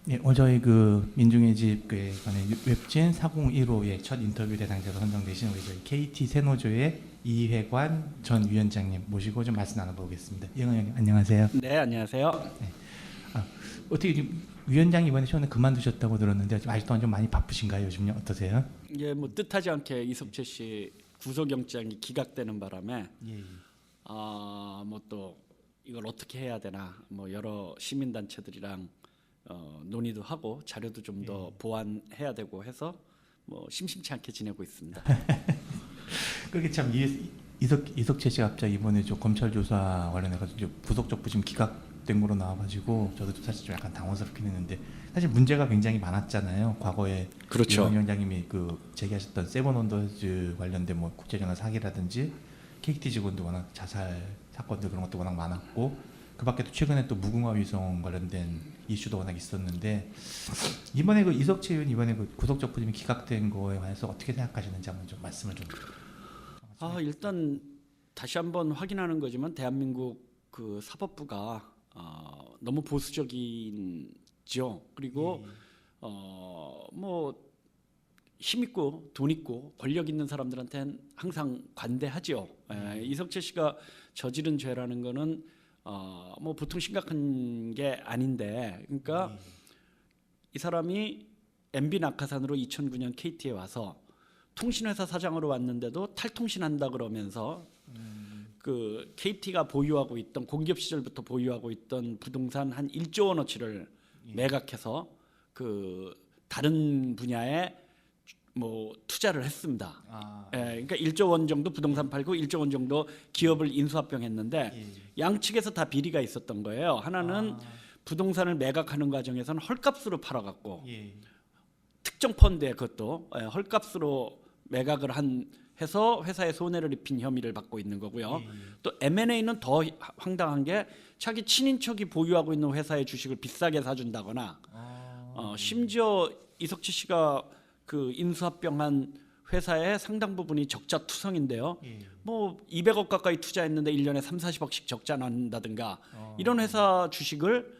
예, 오늘 저희 그 민중의 집에 관한 웹진 4015의 첫 인터뷰 대상자로 선정되신 우리 저희 KT 세노조의 이회관 전 위원장님 모시고 좀 말씀 나눠보겠습니다. 이영환 의원님 안녕하세요. 네, 안녕하세요. 네. 어떻게 지금 위원장 이번에 최근에 그만두셨다고 들었는데 아직 동안 좀 많이 바쁘신가요? 요즘요 어떠세요? 예, 뭐 뜻하지 않게 이석채 씨 구속영장이 기각되는 바람에 예. 뭐 또 이걸 어떻게 해야 되나 뭐 여러 시민단체들이랑 논의도 하고 자료도 좀 더 보완해야 되고 해서 뭐 심심치 않게 지내고 있습니다. 그렇게 참 이석채 씨가 갑자기 이번에 좀 검찰 조사 관련해서 구속적 부심 기각된 거로 나와가지고 저도 사실 좀 약간 당황스럽긴 했는데 사실 문제가 굉장히 많았잖아요. 과거에 그렇죠. 이원 위원장님이 그 제기하셨던 세븐원더즈 관련된 뭐 국제전화 사기라든지 KT 직원도 워낙 자살 사건들 그런 것도 워낙 많았고 그밖에도 최근에 또 무궁화 위성 관련된 이슈도 워낙 있었는데 이번에 그 이석채 의원 이번에 그 구속적 부심이 기각된 거에 관해서 어떻게 생각하시는지 한번 좀 말씀을 좀. 일단 다시 한번 확인하는 거지만 대한민국 그 사법부가 너무 보수적이죠. 그리고 뭐 힘 있고 돈 있고 권력 있는 사람들한테는 항상 관대하죠. 이석채 씨가 저지른 죄라는 거는 뭐 보통 심각한 게 아닌데, 그러니까 이 사람이 MB 낙하산으로 2009년 KT에 와서 통신회사 사장으로 왔는데도 탈통신한다 그러면서 그 KT가 보유하고 있던 공기업 시절부터 보유하고 있던 부동산 한 1조 원어치를 매각해서 그 다른 분야에 뭐 투자를 했습니다. 그러니까 1조 원 정도 부동산 팔고 1조 원 정도 기업을 인수합병했는데 양측에서 다 비리가 있었던 거예요. 하나는 부동산을 매각하는 과정에서는 헐값으로 팔아갖고 특정 펀드에 그것도 헐값으로 매각을 해서 회사에 손해를 입힌 혐의를 받고 있는 거고요. 또 M&A는 더 황당한 게 자기 친인척이 보유하고 있는 회사의 주식을 비싸게 사준다거나 심지어 이석채 씨가 그 인수합병한 회사의 상당 부분이 적자 투성인데요. 뭐 200억 가까이 투자했는데 1년에 3, 40억씩 적자 난다든가 이런 회사 주식을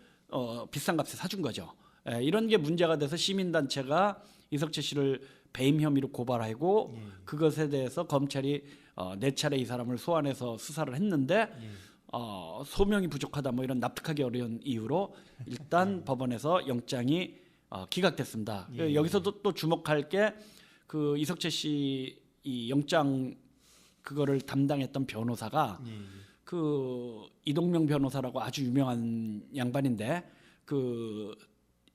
비싼 값에 사준 거죠. 이런 게 문제가 돼서 시민단체가 이석채 씨를 배임 혐의로 고발하고 그것에 대해서 검찰이 4차례 이 사람을 소환해서 수사를 했는데 소명이 부족하다 뭐 이런 납득하기 어려운 이유로 일단 법원에서 영장이 기각됐습니다. 여기서도 또 주목할 게 그 이석채 씨 이 영장 그거를 담당했던 변호사가 그 이동명 변호사라고 아주 유명한 양반인데 그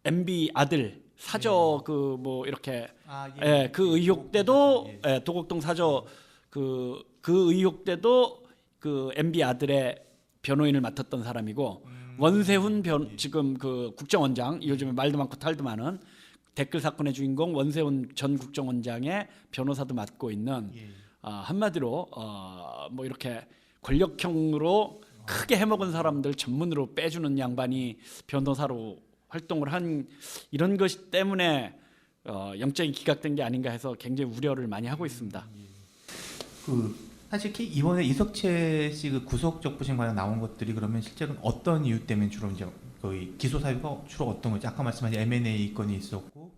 MB 아들 사저 그 뭐 이렇게 그 의혹 때도 도곡동 사저 그 의혹 때도 그 MB 아들의 변호인을 맡았던 사람이고 원세훈 지금 그 국정원장 요즘에 말도 많고 탈도 많은 댓글 사건의 주인공 원세훈 전 국정원장의 변호사도 맡고 있는 한마디로 뭐 이렇게 권력형으로 크게 해먹은 사람들 전문으로 빼주는 양반이 변호사로 활동을 한 이런 것 때문에 영장이 기각된 게 아닌가 해서 굉장히 우려를 많이 하고 있습니다. 그 사실 이번에 이석채 씨 그 구속적 부심 관련 나온 것들이 그러면 실제로는 어떤 이유 때문에 주로 이제 거의 기소 사유가 주로 어떤 거지? 아까 말씀하신 M&A 건이 있었고,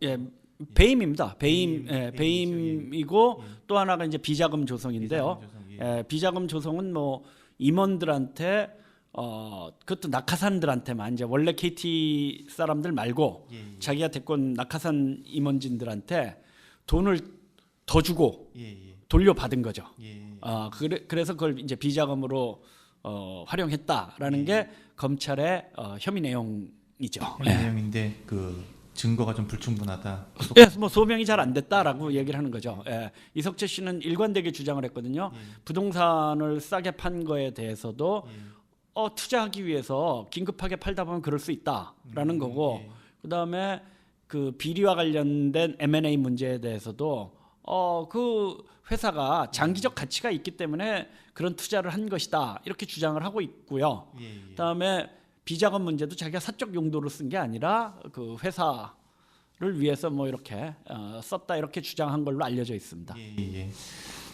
배임입니다. 배임이고 또 하나가 이제 비자금 조성인데요. 비자금 조성은 뭐 임원들한테 그것도 낙하산들한테만 이제 원래 KT 사람들 말고 자기가 데리고 온 낙하산 임원진들한테 돈을 더 주고 돌려받은 거죠. 그래서 그걸 이제 비자금으로 활용했다라는 게 검찰의 혐의 내용이죠. 내용인데 그 증거가 좀 불충분하다. 뭐 소명이 잘 안 됐다라고 얘기를 하는 거죠. 이석채 씨는 일관되게 주장을 했거든요. 부동산을 싸게 판 거에 대해서도 투자하기 위해서 긴급하게 팔다 보면 그럴 수 있다라는 거고, 그다음에 그 비리와 관련된 M&A 문제에 대해서도 그 회사가 장기적 가치가 있기 때문에 그런 투자를 한 것이다 이렇게 주장을 하고 있고요. 그다음에 비자금 문제도 자기가 사적 용도로 쓴 게 아니라 그 회사를 위해서 뭐 이렇게 썼다 이렇게 주장한 걸로 알려져 있습니다.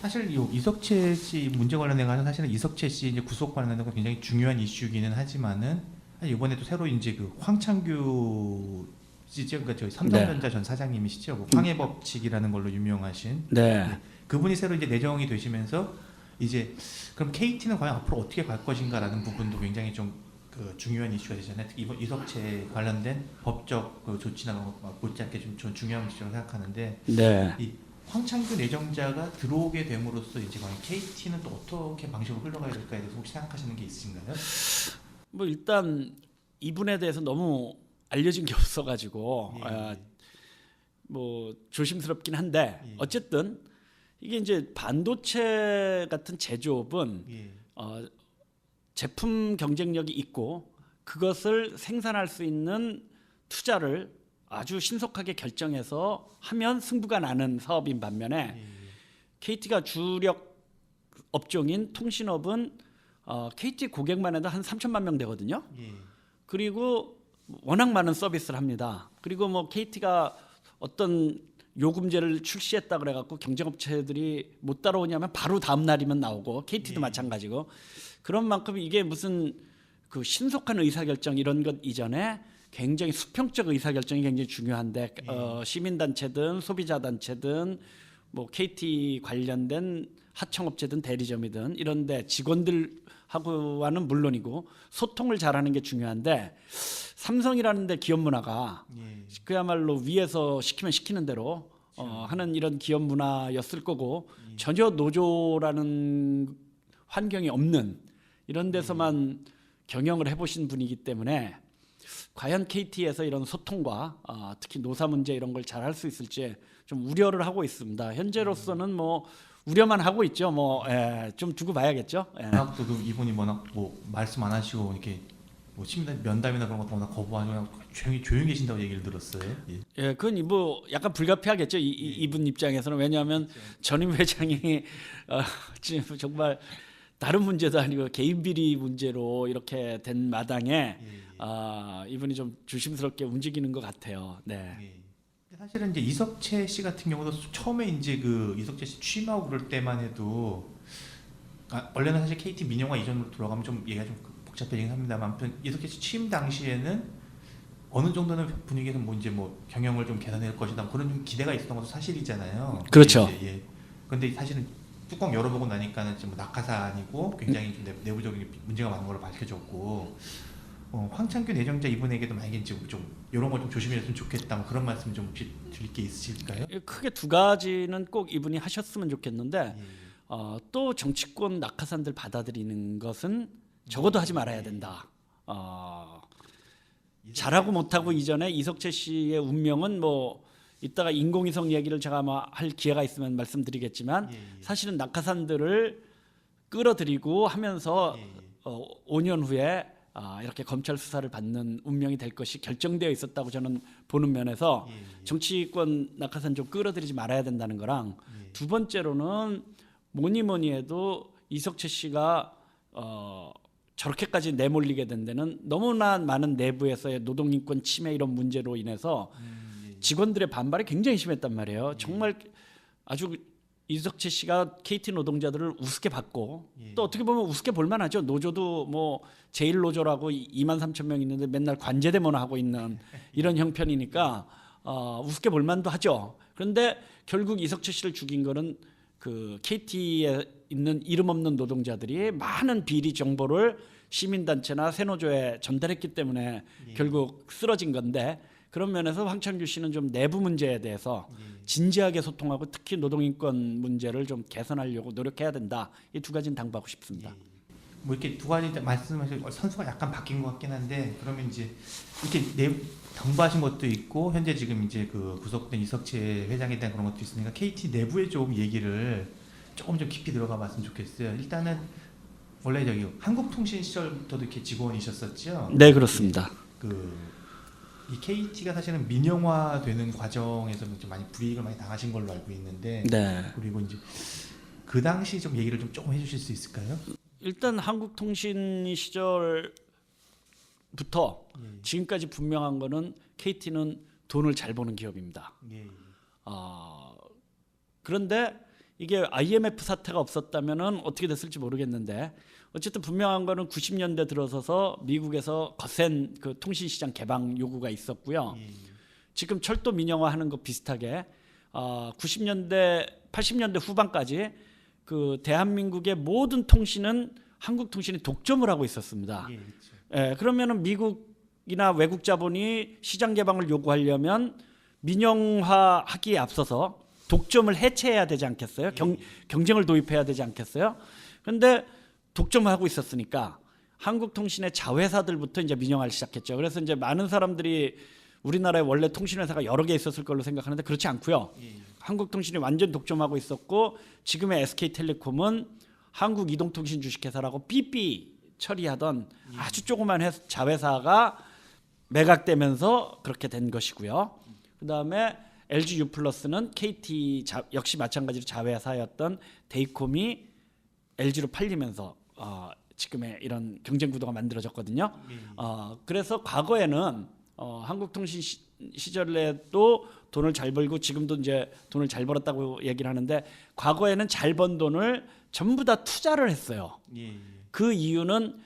사실 이석채 씨 문제 관련해 가지고 사실은 이석채 씨 이제 구속 관련된 건 굉장히 중요한 이슈기는 하지만은 이번에 또 새로 이제 그 황창규 그러니까 저희 삼성전자 전 사장님이시죠. 그 황해 법칙이라는 걸로 유명하신. 네. 네. 그분이 새로 이제 내정이 되시면서 이제 그럼 KT는 과연 앞으로 어떻게 갈 것인가라는 부분도 굉장히 좀 그 중요한 이슈가 되잖아요. 특히 이번 이석채 관련된 법적 그 조치나 그런 것 못지않게 좀 중요한 이슈라고 생각하는데 네. 이 황창규 내정자가 들어오게 됨으로써 이제 과연 KT는 또 어떻게 방식으로 흘러가야 될까에 대해서 혹시 생각하시는 게 있으신가요? 뭐 일단 이분에 대해서 너무 알려진 게 없어가지고 예. 뭐 조심스럽긴 한데 예. 어쨌든 이게 이제 반도체 같은 제조업은 예. 제품 경쟁력이 있고 그것을 생산할 수 있는 투자를 아주 신속하게 결정해서 하면 승부가 나는 사업인 반면에 예. KT가 주력 업종인 통신업은 KT 고객만 해도 한 3천만 명 되거든요. 예. 그리고 워낙 많은 서비스를 합니다. 그리고 뭐 KT가 어떤 요금제를 출시했다 그래갖고 경쟁업체들이 못 따라오냐면 바로 다음 날이면 나오고 KT도 마찬가지고 그런 만큼 이게 무슨 그 신속한 의사결정 이런 것 이전에 굉장히 수평적 의사결정이 굉장히 중요한데 시민단체든 소비자단체든 뭐 KT 관련된 하청업체든 대리점이든 이런데 직원들하고는 물론이고 소통을 잘하는 게 중요한데 삼성이라는 데 기업 문화가 예. 그야말로 위에서 시키면 시키는 대로 하는 이런 기업 문화였을 거고 전혀 노조라는 환경이 없는 이런 데서만 경영을 해보신 분이기 때문에 과연 KT에서 이런 소통과 특히 노사 문제 이런 걸 잘 할 수 있을지 좀 우려를 하고 있습니다. 현재로서는 뭐 우려만 하고 있죠. 뭐 좀 두고 봐야겠죠. 아까도 그 이분이 워낙 뭐 말씀 안 하시고 이렇게 뭐 심단 면담이나 그런 것도 워낙 거부하고 그냥 조용히 계신다고 얘기를 들었어요. 예. 예, 그건 뭐 약간 불가피하겠죠. 이분 입장에서는 왜냐하면 전임 회장이 지금 정말 다른 문제도 아니고 개인 비리 문제로 이렇게 된 마당에 이분이 좀 조심스럽게 움직이는 것 같아요. 네. 예. 사실은 이제 이석채 씨 같은 경우도 처음에 이제 그 이석채 씨 취임하고 그럴 때만 해도 원래는 사실 KT 민영화 이전으로 돌아가면 좀 얘기가 좀 복잡해지긴 합니다만 아무튼 이석채 씨 취임 당시에는 어느 정도는 분위기에서 뭐 이제 뭐 경영을 좀 개선할 것이다 그런 좀 기대가 있었던 것도 사실이잖아요. 그렇죠. 예. 근데 사실은 뚜껑 열어보고 나니까는 지금 낙하산이고 굉장히 좀 내부적인 문제가 많은 걸로 밝혀졌고 황창규 내정자 이분에게도 만약에 좀 이런 거 좀 조심했으면 좋겠다 뭐 그런 말씀 좀 혹시 드릴 게 있으실까요? 크게 두 가지는 꼭 이분이 하셨으면 좋겠는데 예. 또 정치권 낙하산들 받아들이는 것은 적어도 하지 말아야 된다. 잘하고 못하고 이전에 이석채 씨의 운명은 뭐 이따가 인공위성 얘기를 제가 아마 할 기회가 있으면 말씀드리겠지만 사실은 낙하산들을 끌어들이고 하면서 5년 후에 이렇게 검찰 수사를 받는 운명이 될 것이 결정되어 있었다고 저는 보는 면에서 정치권 낙하산 좀 끌어들이지 말아야 된다는 거랑 두 번째로는 뭐니 해도 이석채 씨가 저렇게까지 내몰리게 된 데는 너무나 많은 내부에서의 노동인권 침해 이런 문제로 인해서 직원들의 반발이 굉장히 심했단 말이에요. 정말 아주 이석채 씨가 KT 노동자들을 우습게 봤고 또 어떻게 보면 우습게 볼만하죠. 노조도 뭐 제일 노조라고 23,000명 있는데 맨날 관제 데모나 하고 있는 이런 형편이니까 우습게 볼만도 하죠. 그런데 결국 이석채 씨를 죽인 거는 그 KT에 있는 이름 없는 노동자들이 많은 비리 정보를 시민단체나 새노조에 전달했기 때문에 결국 쓰러진 건데 그런 면에서 황창규 씨는 좀 내부 문제에 대해서 진지하게 소통하고 특히 노동인권 문제를 좀 개선하려고 노력해야 된다. 이 두 가지는 당부하고 싶습니다. 뭐 이렇게 두 가지 말씀하신 선수가 약간 바뀐 것 같긴 한데 그러면 이제 이렇게 당부하신 것도 있고 현재 지금 이제 그 구속된 이석채 회장에 대한 그런 것도 있으니까 KT 내부에 좀 얘기를 조금 좀 깊이 들어가 봤으면 좋겠어요. 일단은 원래 저기 한국통신 시절부터도 이렇게 직원이셨었죠? 네, 그렇습니다. 이 KT가 사실은 민영화되는 과정에서 좀 많이 불이익을 많이 당하신 걸로 알고 있는데 네. 그리고 이제 그 당시 좀 얘기를 좀 조금 해주실 수 있을까요? 일단 한국통신 시절부터 지금까지 분명한 거는 KT는 돈을 잘 버는 기업입니다. 그런데 이게 IMF 사태가 없었다면은 어떻게 됐을지 모르겠는데 어쨌든 분명한 거는 90년대 들어서서 미국에서 거센 그 통신시장 개방 요구가 있었고요. 지금 철도 민영화하는 거 비슷하게 90년대 80년대 후반까지 그 대한민국의 모든 통신은 한국통신이 독점을 하고 있었습니다. 예, 그렇죠. 예, 그러면은 미국이나 외국 자본이 시장 개방을 요구하려면 민영화하기에 앞서서 독점을 해체해야 되지 않겠어요? 경쟁을 도입해야 되지 않겠어요? 그런데 독점하고 있었으니까 한국통신의 자회사들부터 이제 민영화를 시작했죠. 그래서 이제 많은 사람들이 우리나라에 원래 통신회사가 여러 개 있었을 걸로 생각하는데 그렇지 않고요. 한국통신이 완전 독점하고 있었고 지금의 SK텔레콤은 한국이동통신 주식회사라고 삐삐 처리하던 아주 조그만 자회사가 매각되면서 그렇게 된 것이고요. 그다음에 LG U+는 KT 역시 마찬가지로 자회사였던 데이콤이 LG로 팔리면서 지금의 이런 경쟁 구도가 만들어졌거든요. 그래서 과거에는 한국통신 시절에도 돈을 잘 벌고 지금도 이제 돈을 잘 벌었다고 얘기를 하는데 과거에는 잘 번 돈을 전부 다 투자를 했어요. 그 이유는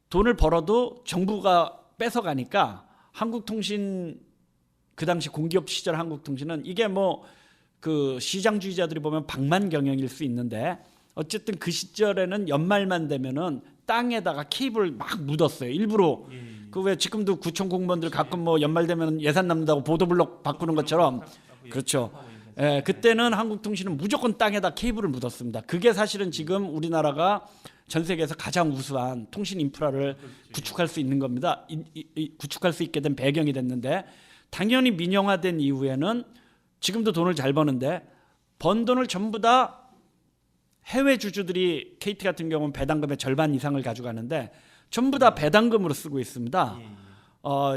돈을 벌어도 정부가 뺏어가니까 한국통신 그 당시 공기업 시절 한국통신은 이게 뭐 그 시장주의자들이 보면 방만경영일 수 있는데 어쨌든 그 시절에는 연말만 되면은 땅에다가 케이블 막 묻었어요. 일부러 그 왜 지금도 구청 공무원들 가끔 뭐 연말 되면 예산 남는다고 보도블록 바꾸는 것처럼 그렇죠. 예, 그때는 한국통신은 무조건 땅에다 케이블을 묻었습니다. 그게 사실은 지금 우리나라가 전 세계에서 가장 우수한 통신 인프라를 구축할 수 있는 겁니다. 구축할 수 있게 된 배경이 됐는데 당연히 민영화된 이후에는 지금도 돈을 잘 버는데 번 돈을 전부 다 해외 주주들이 KT 같은 경우는 배당금의 절반 이상을 가져가는데 전부 다 배당금으로 쓰고 있습니다.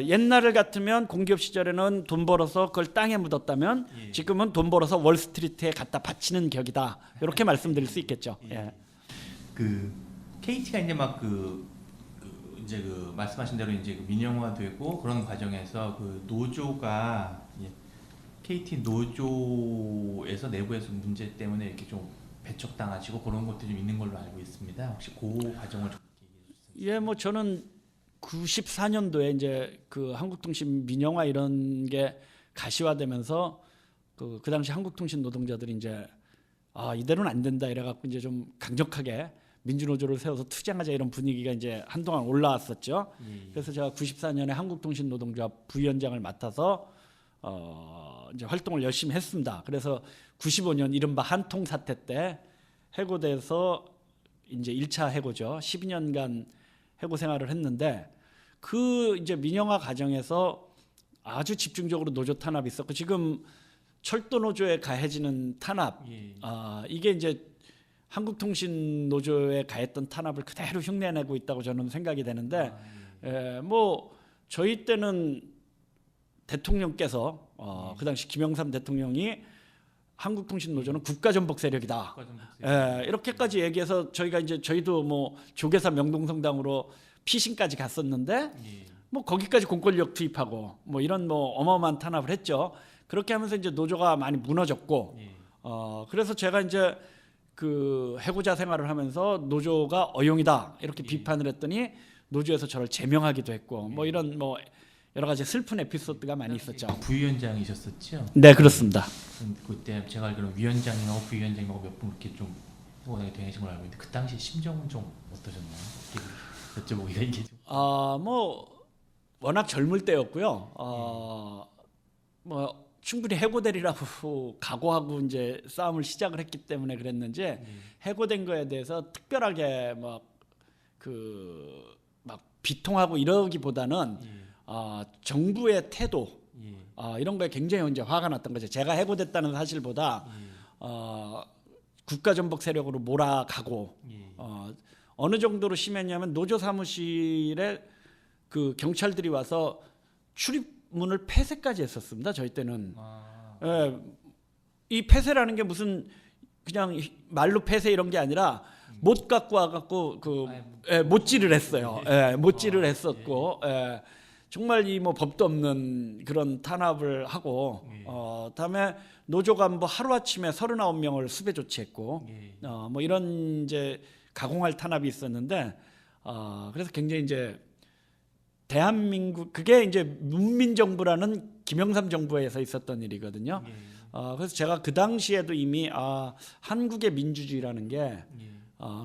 옛날 같으면 공기업 시절에는 돈 벌어서 그걸 땅에 묻었다면 지금은 돈 벌어서 월스트리트에 갖다 바치는 격이다. 이렇게 말씀드릴 수 있겠죠. 예. 그 KT가 이제 막 이제 말씀하신 대로 이제 민영화되고 그런 과정에서 그 노조가 KT 노조에서 내부에서 문제 때문에 이렇게 좀 배척당하시고 그런 것들이 좀 있는 걸로 알고 있습니다. 혹시 그 과정을 좀 얘기해 주세요. 예, 뭐 저는 94년도에 이제 그 한국통신 민영화 이런 게 가시화되면서 그 당시 한국통신 노동자들이 이제 이대로는 안 된다 이래갖고 이제 좀 강력하게 민주노조를 세워서 투쟁하자 이런 분위기가 이제 한동안 올라왔었죠. 그래서 제가 94년에 한국통신 노동조합 부위원장을 맡아서 이제 활동을 열심히 했습니다. 그래서 95년 이른바 한통 사태 때 해고돼서 이제 1차 해고죠. 12년간 해고 생활을 했는데 그 이제 민영화 과정에서 아주 집중적으로 노조 탄압이 있었고 지금 철도 노조에 가해지는 탄압 이게 이제 한국통신 노조에 가했던 탄압을 그대로 흉내내고 있다고 저는 생각이 되는데 뭐 저희 때는 대통령께서 그 당시 김영삼 대통령이 한국통신 노조는 국가전복 세력이다. 이렇게까지 얘기해서 저희도 뭐 조계사 명동성당으로 피신까지 갔었는데 뭐 거기까지 공권력 투입하고 뭐 이런 뭐 어마어마한 탄압을 했죠. 그렇게 하면서 이제 노조가 많이 무너졌고 그래서 제가 이제 그 해고자 생활을 하면서 노조가 어용이다 이렇게 비판을 했더니 노조에서 저를 제명하기도 했고 뭐 이런 뭐 여러 가지 슬픈 에피소드가 많이 있었죠. 부위원장이셨었죠? 네, 그렇습니다. 그때 제가 알기로는 위원장이하고 부위원장하고 몇 분 이렇게 좀 해고당이 되신 걸 알고 있는데 그 당시 심정은 좀 어떠셨나요? 여쭤보기가 이게 좀. 뭐 워낙 젊을 때였고요. 뭐 충분히 해고되리라고 각오하고 이제 싸움을 시작을 했기 때문에 그랬는지 해고된 거에 대해서 특별하게 막 비통하고 이러기보다는 정부의 태도 이런 거에 굉장히 이제 화가 났던 거죠. 제가 해고됐다는 사실보다 국가전복 세력으로 몰아가고 어느 정도로 심했냐면 노조 사무실에 그 경찰들이 와서 출입문을 폐쇄까지 했었습니다. 저희 때는 이 폐쇄라는 게 무슨 그냥 말로 폐쇄 이런 게 아니라 못 갖고 와갖고 못질을 했어요. 못질을 했었고 정말 이 뭐 법도 없는 그런 탄압을 하고 다음에 노조가 뭐 하루 아침에 39명을 수배 조치했고 뭐 이런 이제 가공할 탄압이 있었는데 그래서 굉장히 이제 대한민국 그게 이제 문민정부라는 김영삼 정부에서 있었던 일이거든요. 예. 그래서 제가 그 당시에도 이미 한국의 민주주의라는 게 예.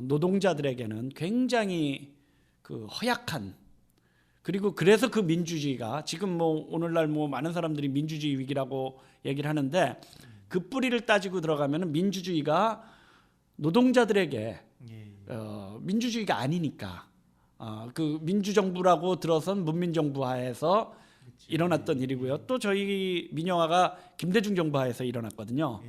노동자들에게는 굉장히 그 허약한 그리고 그래서 그 민주주의가 지금 뭐 오늘날 뭐 많은 사람들이 민주주의 위기라고 얘기를 하는데 그 뿌리를 따지고 들어가면 민주주의가 노동자들에게 예. 민주주의가 아니니까 그 민주정부라고 들어선 문민정부 하에서 일어났던 일이고요. 또 저희 민영화가 김대중 정부 하에서 일어났거든요. 예.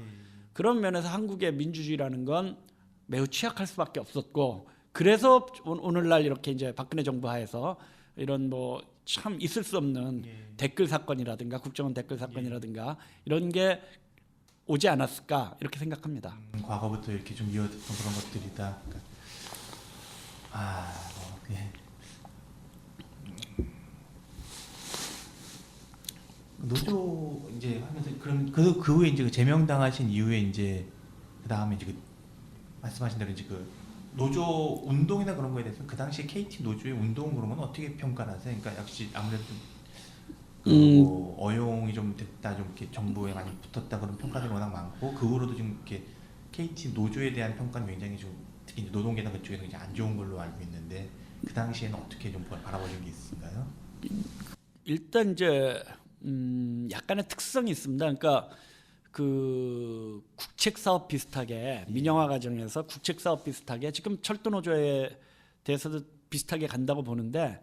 그런 면에서 한국의 민주주의라는 건 매우 취약할 수밖에 없었고 그래서 오늘날 이렇게 이제 박근혜 정부 하에서 이런 뭐 참 있을 수 없는 예. 댓글 사건이라든가 국정원 댓글 사건이라든가 이런 게 오지 않았을까 이렇게 생각합니다. 과거부터 이렇게 좀 이어졌던 그런 것들이다. 그러니까, 예. 노조 이제 하면서 그럼 그 후에 이제 그 제명당하신 이후에 이제 그 다음에 이제 그 말씀하신 대로 이제 그 노조 운동이나 그런 거에 대해서 그 당시 KT 노조의 운동 그런 건 어떻게 평가를 하세요? 그러니까 역시 아무래도 뭐 어용이 좀 됐다, 좀 이렇게 정부에 많이 붙었다 그런 평가들이 워낙 많고 그 후로도 지금 이렇게 KT 노조에 대한 평가는 굉장히 좀 특히 이제 노동계나 그쪽에서 이제 안 좋은 걸로 알고 있는데 그 당시에는 어떻게 좀 바라보는 게 있을까요? 일단 이제 약간의 특성이 있습니다. 그러니까 그 국책 사업 비슷하게 민영화 과정에서 국책 사업 비슷하게 지금 철도 노조에 대해서도 비슷하게 간다고 보는데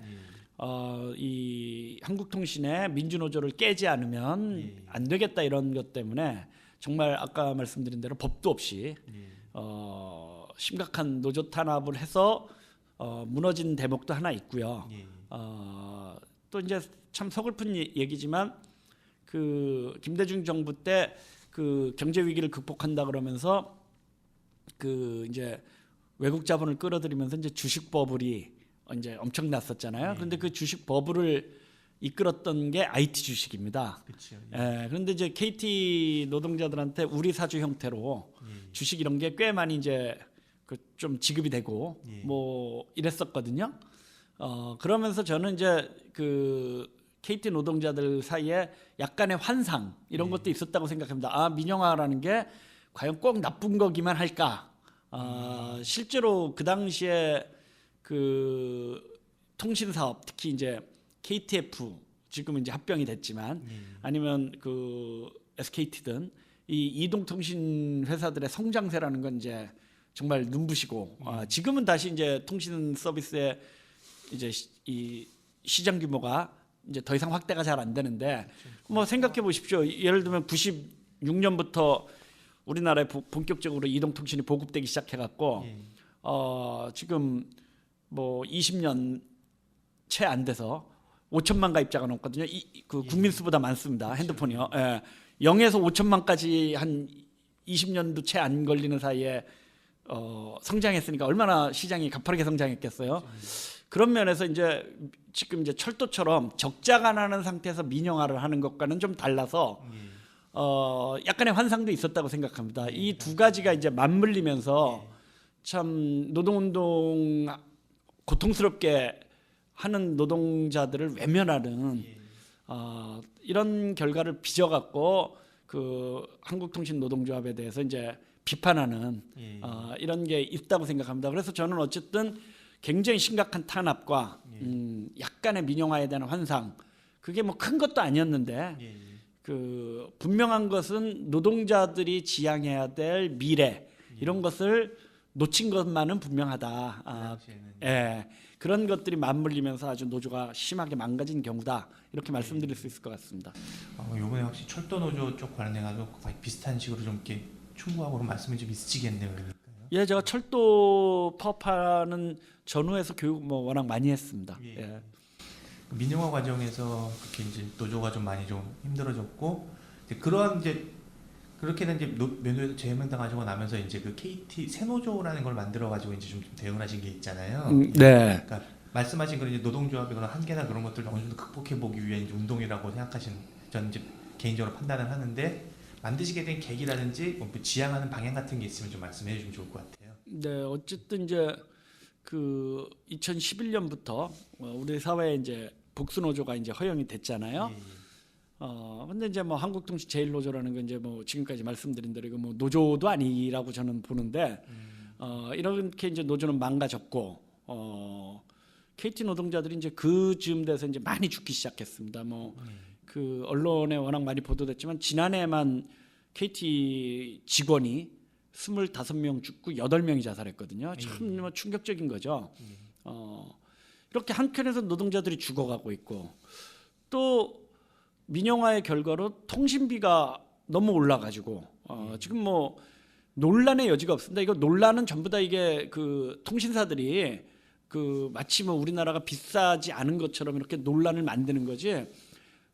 이 한국통신의 민주노조를 깨지 않으면 안 되겠다 이런 것 때문에 정말 아까 말씀드린 대로 법도 없이 심각한 노조 탄압을 해서 무너진 대목도 하나 있고요. 또 이제 참 서글픈 얘기지만 그 김대중 정부 때 그 경제 위기를 극복한다 그러면서 그 이제 외국 자본을 끌어들이면서 이제 주식 버블이 이제 엄청났었잖아요. 그런데 그 주식 버블을 이끌었던 게 IT 주식입니다. 그렇죠. 그런데 이제 KT 노동자들한테 우리 사주 형태로 주식 이런 게 꽤 많이 이제 그 좀 지급이 되고 뭐 이랬었거든요. 그러면서 저는 이제 그 KT 노동자들 사이에 약간의 환상 이런 것도 있었다고 생각합니다. 민영화라는 게 과연 꼭 나쁜 거기만 할까? 실제로 그 당시에 그 통신 사업 특히 이제 KTF 지금은 이제 합병이 됐지만 아니면 그 SKT든 이 이동통신 회사들의 성장세라는 건 이제 정말 눈부시고 지금은 다시 이제 통신 서비스의 이제 이 시장 규모가 이제 더 이상 확대가 잘 안 되는데 뭐 생각해 보십시오. 예를 들면 96년부터 우리나라에 본격적으로 이동통신이 보급되기 시작해갖고 지금 뭐 20년 채 안 돼서 5천만 가입자가 넘거든요. 그 국민 수보다 많습니다. 핸드폰이요. 0에서 5천만까지 한 20년도 채 안 걸리는 사이에 성장했으니까 얼마나 시장이 가파르게 성장했겠어요. 그런 면에서 이제 지금 이제 철도처럼 적자가 나는 상태에서 민영화를 하는 것과는 좀 달라서 약간의 환상도 있었다고 생각합니다. 이 두 가지가 이제 맞물리면서 참 노동운동 고통스럽게 하는 노동자들을 외면하는 이런 결과를 빚어갖고 그 한국통신 노동조합에 대해서 이제 비판하는 이런 게 있다고 생각합니다. 그래서 저는 어쨌든 굉장히 심각한 탄압과 약간의 민영화에 대한 환상 그게 뭐 큰 것도 아니었는데 그 분명한 것은 노동자들이 지향해야 될 미래 이런 것을 놓친 것만은 분명하다. 그런 것들이 맞물리면서 아주 노조가 심하게 망가진 경우다 이렇게 말씀드릴 수 있을 것 같습니다. 이번에 혹시 철도 노조 쪽 관련해가지고 거의 비슷한 식으로 좀 이렇게 충고하고 말씀이 좀 있으시겠네요. 그러니까요. 제가 철도 파업하는 전후에서 교육 뭐 워낙 많이 했습니다. 민영화 과정에서 그렇게 이제 노조가 좀 많이 좀 힘들어졌고 이제 그런 이제 그렇게 된 이제 노조에서 제명당하시고 나면서 이제 그 KT 새노조라는 걸 만들어 가지고 이제 좀 대응을 하신 게 있잖아요. 네. 그러니까 말씀하신 그런 이제 노동조합의 그런 한계나 그런 것들을 어느 정도 극복해 보기 위한 이제 운동이라고 생각하시는 저는 이제 개인적으로 판단을 하는데 만드시게 된 계기라든지 뭐 지향하는 방향 같은 게 있으면 좀 말씀해 주시면 좋을 것 같아요. 네, 어쨌든 이제 그 2011년부터 우리 사회에 이제 복수노조가 이제 허용이 됐잖아요. 예, 근데 이제 뭐 한국통신 제일노조라는 건 이제 뭐 지금까지 말씀드린 대로 이거 뭐 노조도 아니라고 저는 보는데 이렇게 이제 노조는 망가졌고 KT 노동자들이 이제 그 즈음 돼서 이제 많이 죽기 시작했습니다. 뭐 그 언론에 워낙 많이 보도됐지만 지난해만 KT 직원이 25명 죽고 8명이 자살했거든요. 참 뭐 충격적인 거죠. 이렇게 한켠에서 노동자들이 죽어가고 있고 또 민영화의 결과로 통신비가 너무 올라가지고 지금 뭐 논란의 여지가 없습니다. 이거 논란은 전부 다 이게 그 통신사들이 그 마치 뭐 우리나라가 비싸지 않은 것처럼 이렇게 논란을 만드는 거지.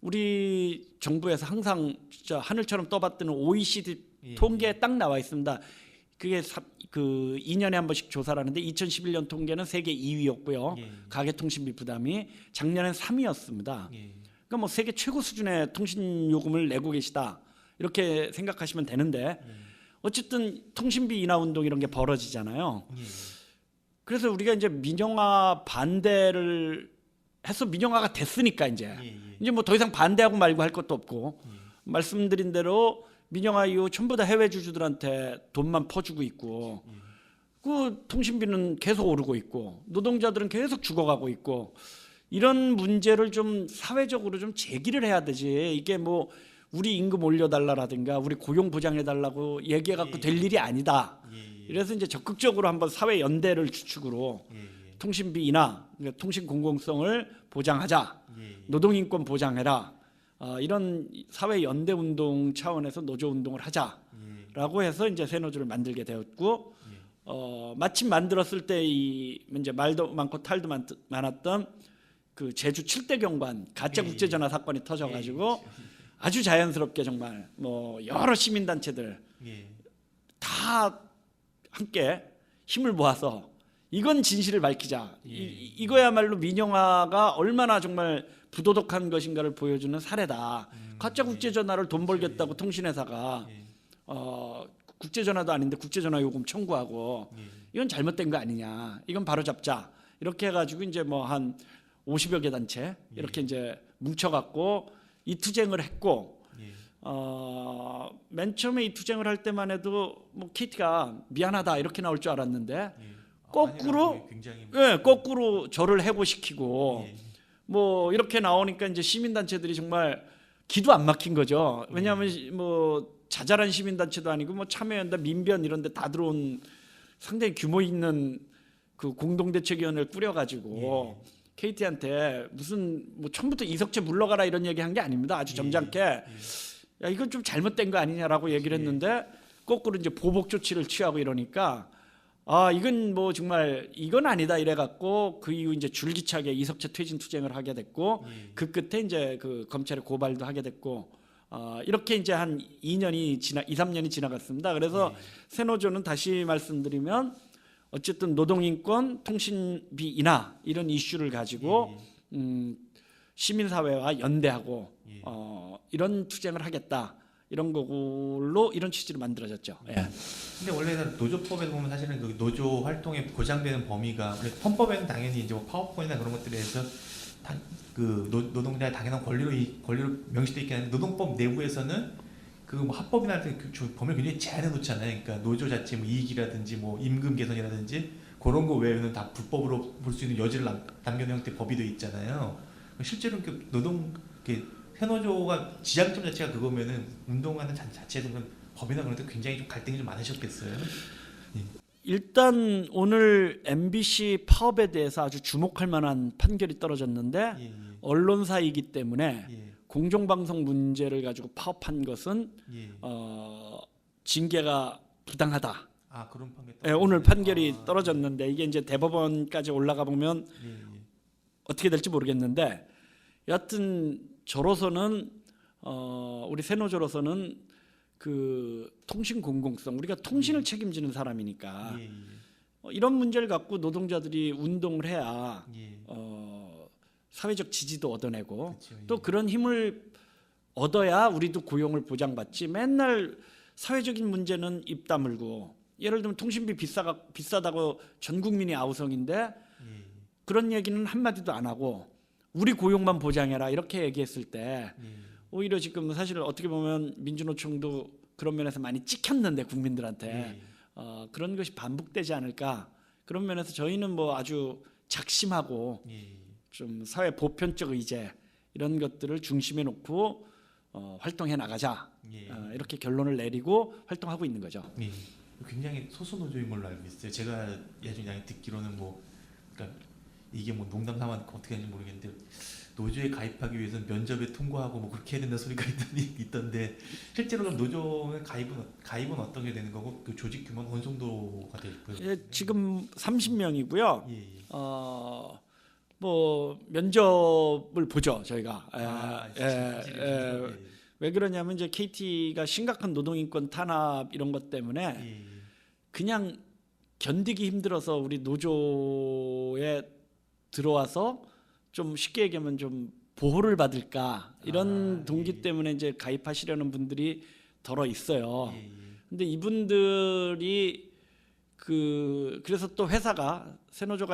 우리 정부에서 항상 진짜 하늘처럼 떠받드는 OECD 통계에 딱 나와 있습니다. 그게 그 2년에 한 번씩 조사를 하는데 2011년 통계는 세계 2위였고요. 가계통신비 부담이 작년엔 3위였습니다. 그러니까 뭐 세계 최고 수준의 통신 요금을 내고 계시다 이렇게 생각하시면 되는데 어쨌든 통신비 인하 운동 이런 게 벌어지잖아요. 그래서 우리가 이제 민영화 반대를 해서 민영화가 됐으니까 이제 뭐 더 이상 반대하고 말고 할 것도 없고 말씀드린 대로 민영화 이후 전부 다 해외 주주들한테 돈만 퍼주고 있고 그 통신비는 계속 오르고 있고 노동자들은 계속 죽어가고 있고 이런 문제를 좀 사회적으로 좀 제기를 해야 되지. 이게 뭐 우리 임금 올려달라라든가 우리 고용 보장해달라고 얘기해갖고 될 일이 아니다. 그래서 이제 적극적으로 한번 사회 연대를 주축으로 통신비 인하, 그러니까 통신 공공성을 보장하자, 노동인권 보장해라. 이런 사회 연대 운동 차원에서 노조 운동을 하자라고 해서 이제 새노조를 만들게 되었고 마침 만들었을 때 이 이제 말도 많고 탈도 많았던 그 제주 7대 경관 가짜 국제전화 사건이 터져가지고 아주 자연스럽게 정말 뭐 여러 시민단체들 다 함께 힘을 모아서 이건 진실을 밝히자. 이거야말로 민영화가 얼마나 정말 부도덕한 것인가를 보여주는 사례다. 가짜 국제전화를 돈 벌겠다고 통신회사가 국제전화도 아닌데 국제전화 요금 청구하고 이건 잘못된 거 아니냐. 이건 바로 잡자. 이렇게 해가지고 이제 뭐 한 50여 개 단체 이렇게 이제 뭉쳐갖고 이 투쟁을 했고 맨 처음에 이 투쟁을 할 때만 해도 뭐 KT가 미안하다 이렇게 나올 줄 알았는데 거꾸로 거꾸로 저를 해고시키고 뭐 이렇게 나오니까 이제 시민단체들이 정말 기도 안 막힌 거죠. 왜냐하면 뭐 자잘한 시민단체도 아니고 뭐 참여연대, 민변 이런 데 다 들어온 상당히 규모 있는 그 공동대책위원회를 꾸려가지고 KT한테 무슨 뭐 처음부터 이석채 물러가라 이런 얘기한 게 아닙니다. 아주 점잖게 야 이건 좀 잘못된 거 아니냐라고 얘기를 했는데 거꾸로 이제 보복 조치를 취하고 이러니까 이건 뭐 정말 이건 아니다 이래갖고 그 이후 이제 줄기차게 이석채 퇴진 투쟁을 하게 됐고 그 끝에 이제 그 검찰에 고발도 하게 됐고 이렇게 이제 한 2년이 3년이 지나갔습니다. 그래서 새노조는 다시 말씀드리면 어쨌든 노동인권, 통신비 인하 이런 이슈를 가지고 시민사회와 연대하고 이런 투쟁을 하겠다 이런 거로 이런 취지로 만들어졌죠. 근데 원래는 노조법에 보면 사실은 그 노조 활동에 보장되는 범위가 헌법에는 당연히 이제 뭐 파업권이나 그런 것들에 대해서 그 노동자의 당연한 권리로 명시돼 있긴 한데 노동법 내부에서는 그 뭐 합법이나 그 범위를 굉장히 제한해 놓잖아요. 그러니까 노조 자체 뭐 이익이라든지 뭐 임금 개선이라든지 그런 거 외에는 다 불법으로 볼 수 있는 여지를 남겨놓은 형태 법이 돼 있잖아요. 실제로 그 노동 새노조가 지향점 자체가 그거면은 운동하는 자체에서 법이나 그런 데 굉장히 좀 갈등이 좀 많으셨겠어요. 일단 오늘 MBC 파업에 대해서 아주 주목할 만한 판결이 떨어졌는데 언론사이기 때문에 공정방송 문제를 가지고 파업한 것은 징계가 부당하다. 그런 판결. 오늘 판결이 떨어졌는데 이게 이제 대법원까지 올라가 보면 어떻게 될지 모르겠는데 여하튼 저로서는 우리 새노조로서는 그 통신 공공성 우리가 통신을 책임지는 사람이니까 이런 문제를 갖고 노동자들이 운동을 해야 사회적 지지도 얻어내고 또 그런 힘을 얻어야 우리도 고용을 보장받지 맨날 사회적인 문제는 입 다물고 예를 들면 통신비 비싸다고 전 국민이 아우성인데 그런 얘기는 한마디도 안 하고 우리 고용만 보장해라 이렇게 얘기했을 때 예. 오히려 지금 사실 어떻게 보면 민주노총도 그런 면에서 많이 찍혔는데 국민들한테 예. 그런 것이 반복되지 않을까 그런 면에서 저희는 뭐 아주 작심하고 예. 좀 사회 보편적 의제 이런 것들을 중심에 놓고 활동해 나가자 예. 이렇게 결론을 내리고 활동하고 있는 거죠. 예. 굉장히 소수 노조인 걸로 알고 있어요. 제가 예전에 듣기로는 뭐 그러니까 이게 뭐 농담 삼아 어떻게 하는지 모르겠는데 노조에 가입하기 위해서는 면접에 통과하고 뭐 그렇게 해야 된다 소리가 있던데 실제로 그럼 노조는 가입은 어떻게 되는 거고 그 조직 규모는 어느 정도가 될까요? 예, 지금 30명이고요. 예. 예. 뭐 면접을 보죠 저희가. 사실은 왜 그러냐면 이제 KT가 심각한 노동인권 탄압 이런 것 때문에 예. 그냥 견디기 힘들어서 우리 노조에 들어와서 좀 쉽게 얘기하면 좀 보호를 받을까 이런 동기 때문에 이제 가입하시려는 분들이 덜어 있어요. 예. 근데 이분들이 그래서 또 회사가 새노조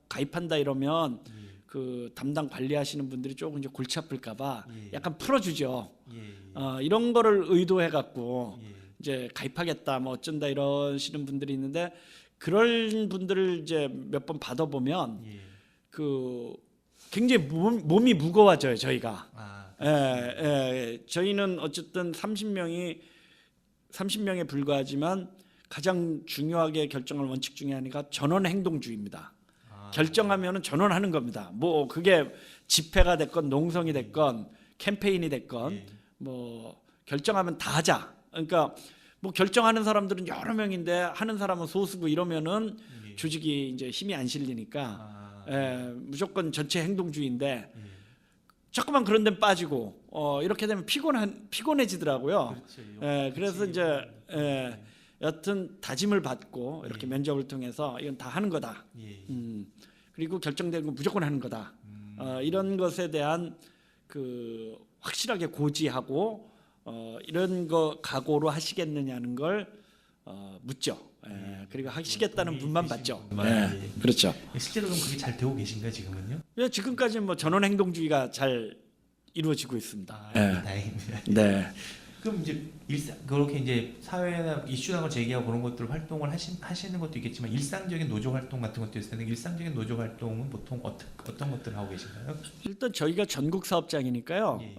가입한다 이러면 그 담당 관리하시는 분들이 조금 이제 골치 아플까봐 예. 약간 풀어주죠. 예. 이런 거를 의도해 갖고 예. 이제 가입하겠다 뭐 어쩐다 이러시는 분들이 있는데 그런 분들을 이제 몇 번 받아보면 예. 그 굉장히 몸이 무거워져요 저희가. 저희는 어쨌든 30명에 불과하지만 가장 중요하게 결정할 원칙 중에 하나가 전원 행동주의입니다. 결정하면은 전원하는 겁니다. 뭐 그게 집회가 됐건 농성이 됐건 캠페인이 됐건 예. 뭐 결정하면 다 하자. 그러니까 뭐 결정하는 사람들은 여러 명인데 하는 사람은 소수고 이러면은 예. 조직이 이제 힘이 안 실리니까 무조건 전체 행동주의인데 예. 자꾸만 그런 데 빠지고 이렇게 되면 피곤해지더라고요. 그렇죠. 그래서 이제 여튼 다짐을 받고 이렇게 면접을 통해서 이건 다 하는 거다. 예. 그리고 결정된 건 무조건 하는 거다. 이런 것에 대한 그 확실하게 고지하고 이런 거 각오로 하시겠느냐는 걸 묻죠. 그리고 하시겠다는 분만 받죠. 그렇죠. 실제로 그럼 그게 잘 되고 계신가요 지금은요? 지금까지는 뭐 전원 행동주의가 잘 이루어지고 있습니다. 다행입니다. 네. 그럼 이제 그렇게 이제 사회나 이슈나 걸 제기하고 그런 것들 활동을 하시는 것도 있겠지만 일상적인 노조 활동 같은 것도 있을 텐데 일상적인 노조 활동은 보통 어떤 것들을 하고 계신가요? 일단 저희가 전국 사업장이니까요. 예.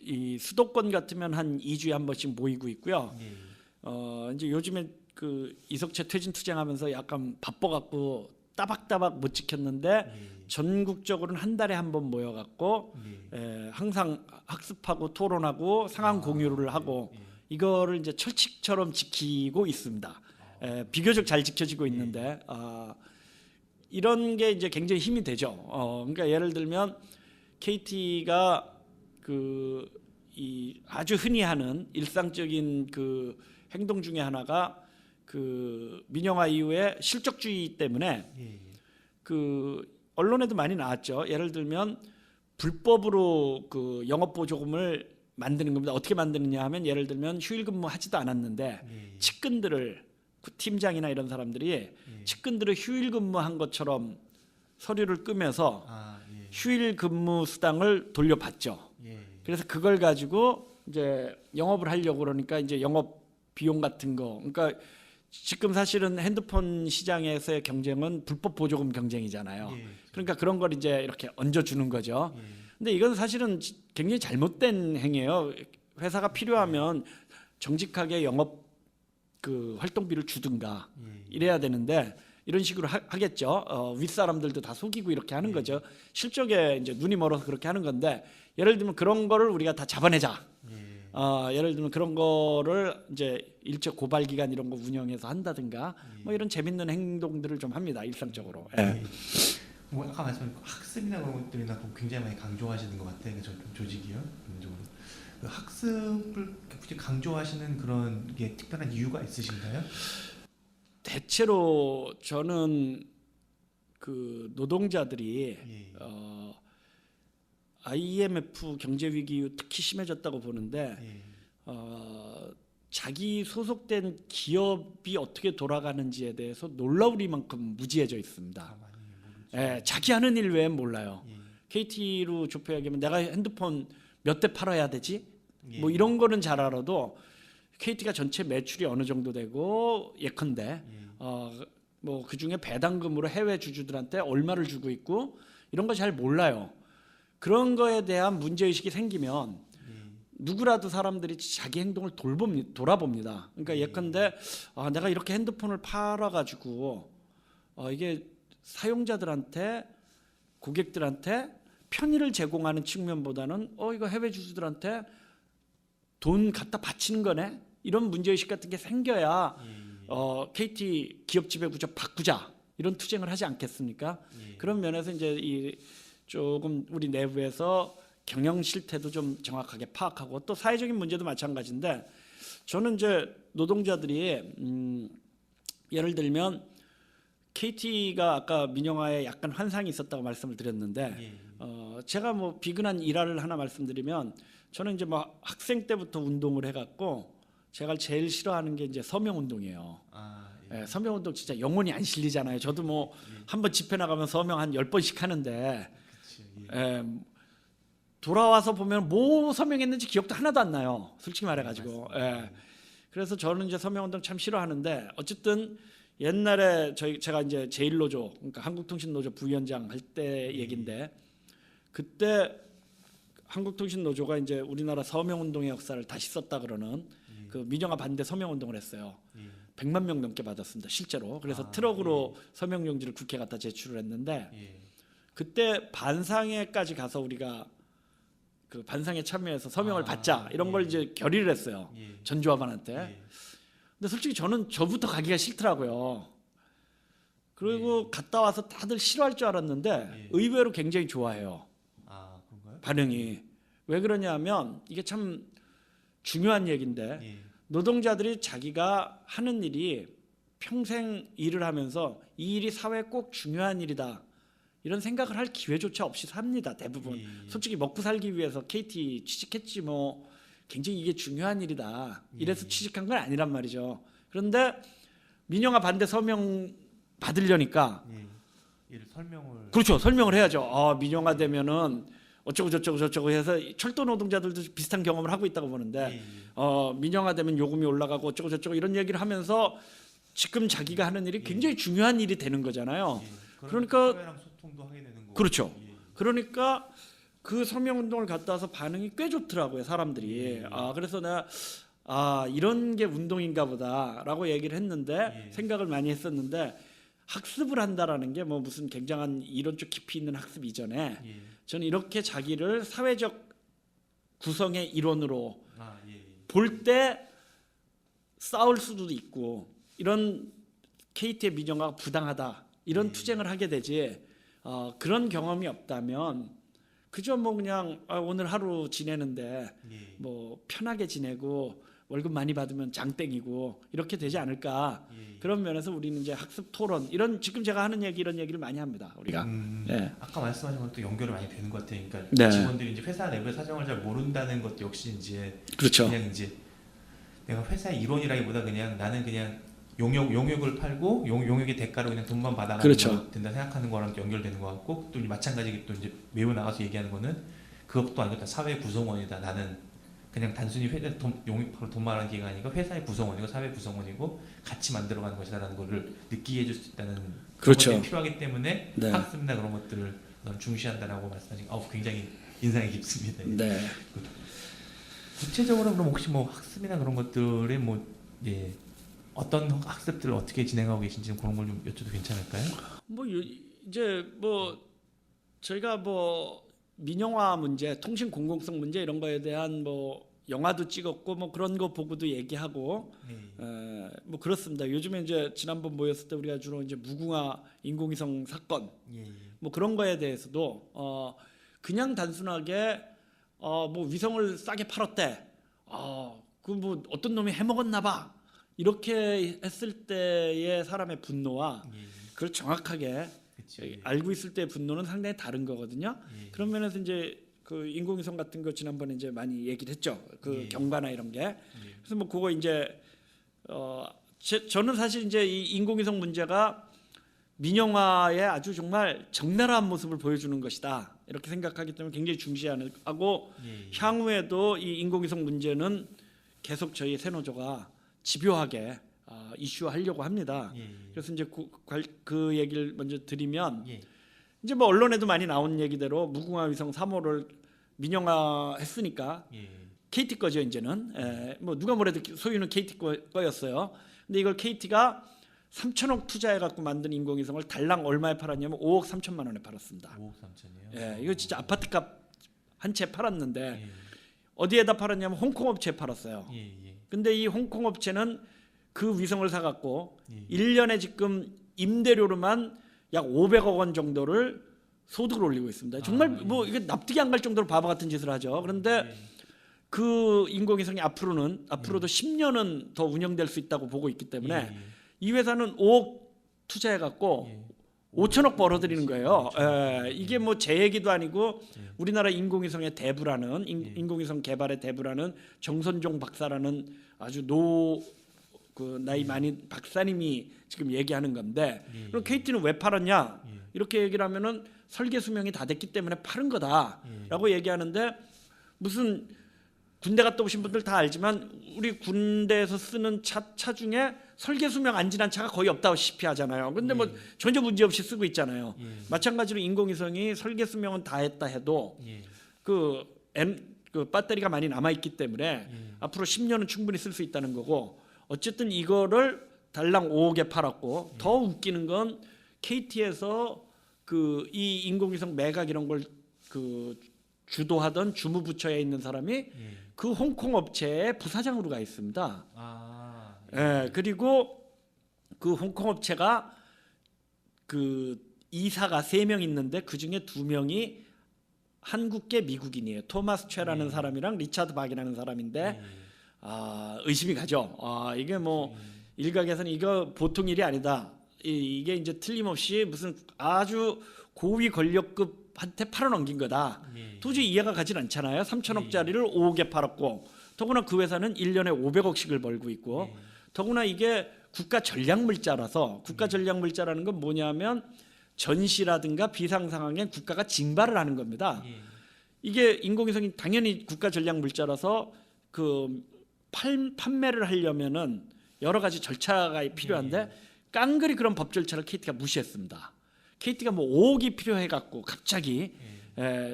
이 수도권 같으면 한 2주에 한 번씩 모이고 있고요. 예. 이제 요즘에 그 이석채 퇴진 투쟁하면서 약간 바빠갖고 따박따박 못 지켰는데 예. 전국적으로는 한 달에 한 번 모여갖고 항상 학습하고 토론하고 상황 공유를 하고 이거를 이제 철칙처럼 지키고 있습니다. 비교적 잘 지켜지고 있는데 이런 게 이제 굉장히 힘이 되죠. 그러니까 예를 들면 KT가 이 아주 흔히 하는 일상적인 그 행동 중에 하나가 그 민영화 이후에 실적주의 때문에 그 언론에도 많이 나왔죠. 예를 들면 불법으로 그 영업 보조금을 만드는 겁니다. 어떻게 만드느냐 하면 예를 들면 휴일 근무하지도 않았는데 측근들을 팀장이나 이런 사람들이 측근들을 휴일 근무한 것처럼 서류를 끄면서 휴일 근무 수당을 돌려받죠. 그래서 그걸 가지고 이제 영업을 하려고 그러니까 이제 영업 비용 같은 거. 그러니까 지금 사실은 핸드폰 시장에서의 경쟁은 불법 보조금 경쟁이잖아요. 그러니까 그런 걸 이제 이렇게 얹어주는 거죠. 근데 이건 사실은 굉장히 잘못된 행위예요. 회사가 필요하면 정직하게 영업 그 활동비를 주든가 이래야 되는데 이런 식으로 하겠죠. 윗사람들도 다 속이고 이렇게 하는 거죠. 실적에 이제 눈이 멀어서 그렇게 하는 건데 예를 들면 그런 거를 우리가 다 잡아내자. 예를 들면 그런 거를 이제 일적 고발 기간 이런 거 운영해서 한다든가 뭐 이런 재밌는 행동들을 좀 합니다. 일상적으로. 뭐 아까 말씀하신 학습이나 그런 것들이나 굉장히 많이 강조하시는 것 같아요. 조직이요. 기본적으로. 그 학습을 굳이 강조하시는 그런 게 특별한 이유가 있으신가요? 대체로 저는 그 노동자들이 IMF 경제 위기 이후 특히 심해졌다고 보는데 자기 소속된 기업이 어떻게 돌아가는지에 대해서 놀라우리만큼 무지해져 있습니다. 자기 하는 일 외엔 몰라요. KT로 좁혀야기면 내가 핸드폰 몇 대 팔아야 되지? 예. 뭐 이런 거는 잘 알아도 KT가 전체 매출이 어느 정도 되고 예컨대 뭐 그중에 배당금으로 해외 주주들한테 얼마를 주고 있고 이런 거 잘 몰라요. 그런 거에 대한 문제의식이 생기면 누구라도 사람들이 자기 행동을 돌아봅니다. 그러니까 예컨대 내가 이렇게 핸드폰을 팔아가지고 이게 사용자들한테 고객들한테 편의를 제공하는 측면보다는 이거 해외 주주들한테 돈 갖다 바치는 거네. 이런 문제의식 같은 게 생겨야 KT 기업 지배 구조 바꾸자 이런 투쟁을 하지 않겠습니까? 그런 면에서 이제 이 조금 우리 내부에서 경영 실태도 좀 정확하게 파악하고 또 사회적인 문제도 마찬가지인데 저는 이제 노동자들이 예를 들면 KT가 아까 민영화에 약간 환상이 있었다고 말씀을 드렸는데 제가 뭐 비근한 일화를 하나 말씀드리면 저는 이제 뭐 학생 때부터 운동을 해갖고 제가 제일 싫어하는 게 이제 서명 운동이에요. 서명 운동 진짜 영혼이 안 실리잖아요. 저도 뭐 한번 집회 나가면 서명 한 10번씩 하는데 돌아와서 보면 뭐 서명했는지 기억도 하나도 안 나요. 솔직히 말해가지고. 그래서 저는 이제 서명운동 참 싫어하는데 어쨌든 옛날에 제가 이제 제1노조 그러니까 한국통신노조 부위원장 할 때 얘긴데 그때 한국통신노조가 이제 우리나라 서명운동의 역사를 다시 썼다 그러는 그 민영화 반대 서명운동을 했어요. 100만 명 넘게 받았습니다. 실제로. 그래서 트럭으로 서명용지를 국회에 갖다 제출을 했는데 그때 반상회까지 가서 우리가 그 반상회 참여해서 서명을 받자 이런 걸 이제 결의를 했어요. 전조합원한테. 근데 솔직히 저는 저부터 가기가 싫더라고요. 그리고 갔다 와서 다들 싫어할 줄 알았는데 의외로 굉장히 좋아해요. 그런가요? 반응이. 왜 그러냐면 이게 참 중요한 얘기인데 노동자들이 자기가 하는 일이 평생 일을 하면서 이 일이 사회에 꼭 중요한 일이다. 이런 생각을 할 기회조차 없이 삽니다. 대부분. 솔직히 먹고 살기 위해서 KT 취직했지 뭐 굉장히 이게 중요한 일이다. 이래서 취직한 건 아니란 말이죠. 그런데 민영화 반대 서명 받으려니까 설명을 그렇죠. 설명을 해야죠. 민영화 되면은 어쩌고 저쩌고 해서 철도 노동자들도 비슷한 경험을 하고 있다고 보는데 민영화 되면 요금이 올라가고 어쩌고 저쩌고 이런 얘기를 하면서 지금 자기가 하는 일이 굉장히 중요한 일이 되는 거잖아요. 그러니까 사회랑 소통도 하게 되는 거고. 그렇죠. 그러니까 그 서명운동을 갔다 와서 반응이 꽤 좋더라고요. 사람들이. 그래서 내가 이런 게 운동인가 보다라고 얘기를 했는데 생각을 많이 했었는데 학습을 한다라는 게 뭐 무슨 굉장한 이론적 깊이 있는 학습 이전에 저는 이렇게 자기를 사회적 구성의 일원으로 볼 때 싸울 수도 있고 이런 KT의 민영화가 부당하다 이런 투쟁을 하게 되지 그런 경험이 없다면 그저 뭐 그냥 오늘 하루 지내는데 뭐 편하게 지내고 월급 많이 받으면 장땡이고 이렇게 되지 않을까. 그런 면에서 우리는 이제 학습 토론 이런 지금 제가 하는 얘기 이런 얘기를 많이 합니다. 우리가. 아까 말씀하신 것도 연결이 많이 되는 것 같아요. 그러니까 네. 직원들이 이제 회사 내부의 사정을 잘 모른다는 것도 역시 이제 그렇죠. 그냥 이제 내가 회사의 일원이라기보다 그냥 나는 그냥 용역을 팔고 용역의 대가로 그냥 돈만 받아가는 그렇죠. 된다 생각하는 거랑 연결되는 것 같고 또 마찬가지게 또 이제 외부 나가서 얘기하는 거는 그것도 아니고 다 사회 구성원이다. 나는 그냥 단순히 회사 용역으로 돈 말하는 기회가 아니고 회사의 구성원이고 사회 구성원이고 같이 만들어가는 것이다라는 거를 느끼게 해줄 수 있다는 그렇죠. 것들이 필요하기 때문에 네. 학습이나 그런 것들을 중시한다라고 말씀하신 굉장히 인상이 깊습니다. 네. 구체적으로 그럼 혹시 뭐 학습이나 그런 것들에 뭐 어떤 학습들을 어떻게 진행하고 계신지 그런 걸 좀 여쭤도 괜찮을까요? 뭐 이제 뭐 저희가 뭐 민영화 문제, 통신 공공성 문제 이런 거에 대한 뭐 영화도 찍었고 뭐 그런 거 보고도 얘기하고 뭐 그렇습니다. 요즘에 이제 지난번 모였을 때 우리가 주로 이제 무궁화 인공위성 사건 뭐 그런 거에 대해서도 그냥 단순하게 뭐 위성을 싸게 팔았대. 그 뭐 어떤 놈이 해먹었나 봐. 이렇게 했을 때의 사람의 분노와 그걸 정확하게 알고 있을 때의 분노는 상당히 다른 거거든요. 그런 면에서 이제 그 인공위성 같은 거 지난번에 이제 많이 얘기를 했죠. 그 경과나 이런 게. 그래서 뭐 그거 이제 저는 사실 이제 이 인공위성 문제가 민영화의 아주 정말 적나라한 모습을 보여주는 것이다. 이렇게 생각하기 때문에 굉장히 중시하고 예, 예. 향후에도 이 인공위성 문제는 계속 저희 세노조가 집요하게 이슈하려고 합니다. 예, 예. 그래서 이제 그 얘기를 먼저 드리면 예. 이제 뭐 언론에도 많이 나온 얘기대로 무궁화 위성 3호를 민영화했으니까 예. KT 거죠 이제는. 뭐 누가 뭐래도 소유는 KT 거였어요. 근데 이걸 KT가 3천억 투자해 갖고 만든 인공위성을 달랑 얼마에 팔았냐면 5억 3천만 원에 팔았습니다. 5억 3천이요? 예, 이거 진짜 아파트값 한 채 팔았는데 예. 어디에다 팔았냐면 홍콩 업체에 팔았어요. 예, 예. 근데 이 홍콩 업체는 그 위성을 사 갖고 예. 1년에 지금 임대료로만 약 500억 원 정도를 소득을 올리고 있습니다. 정말 예. 뭐 이게 납득이 안 갈 정도로 바보 같은 짓을 하죠. 그런데 예. 그 인공위성이 앞으로도 10년은 더 운영될 수 있다고 보고 있기 때문에 예, 예. 이 회사는 5억 투자해 갖고 예. 5천억 벌어들이는 거예요. 5천억. 이게 뭐 제 얘기도 아니고 예. 우리나라 인공위성의 대부라는 인공위성 개발의 대부라는 정선종 박사라는 아주 그 나이 많은 박사님이 지금 얘기하는 건데 예. 그럼 KT는 왜 팔았냐? 예. 이렇게 얘기를 하면은 설계 수명이 다 됐기 때문에 파는 거다라고 얘기하는데 무슨 군대 갔다 오신 분들 다 알지만 우리 군대에서 쓰는 차 중에 설계 수명 안 지난 차가 거의 없다시피 하잖아요. 근데 뭐 전혀 문제 없이 쓰고 있잖아요. 예. 마찬가지로 인공위성이 설계 수명은 다 했다 해도 예. 그 배터리가 많이 남아 있기 때문에 예. 앞으로 10년은 충분히 쓸 수 있다는 거고 어쨌든 이거를 달랑 5억에 팔았고 더 웃기는 건 KT에서 그 이 인공위성 매각 이런 걸 그 주도하던 주무부처에 있는 사람이 예. 그 홍콩 업체의 부사장으로 가 있습니다. 아. 예, 그리고 그 홍콩 업체가 그 이사가 3명 있는데 그 중에 2명이 한국계 미국인이에요. 토마스 최라는 사람이랑 리차드 박이라는 사람인데 예. 의심이 가죠. 이게 뭐 일각에서는 이거 보통 일이 아니다. 이게 이제 틀림없이 무슨 아주 고위 권력급한테 팔아넘긴 거다. 예. 도저히 이해가 가진 않잖아요. 3천억짜리를 5억에 팔았고 더구나 그 회사는 1년에 500억씩을 벌고 있고 더구나 이게 국가 전략 물자라서 국가 전략 물자라는 건 뭐냐면 전시라든가 비상 상황에 국가가 징발을 하는 겁니다. 예. 이게 인공위성이 당연히 국가 전략 물자라서 그 판매를 하려면은 여러 가지 절차가 필요한데 깡그리 그런 법 절차를 KT가 무시했습니다. KT가 뭐 5억이 필요해 갖고 갑자기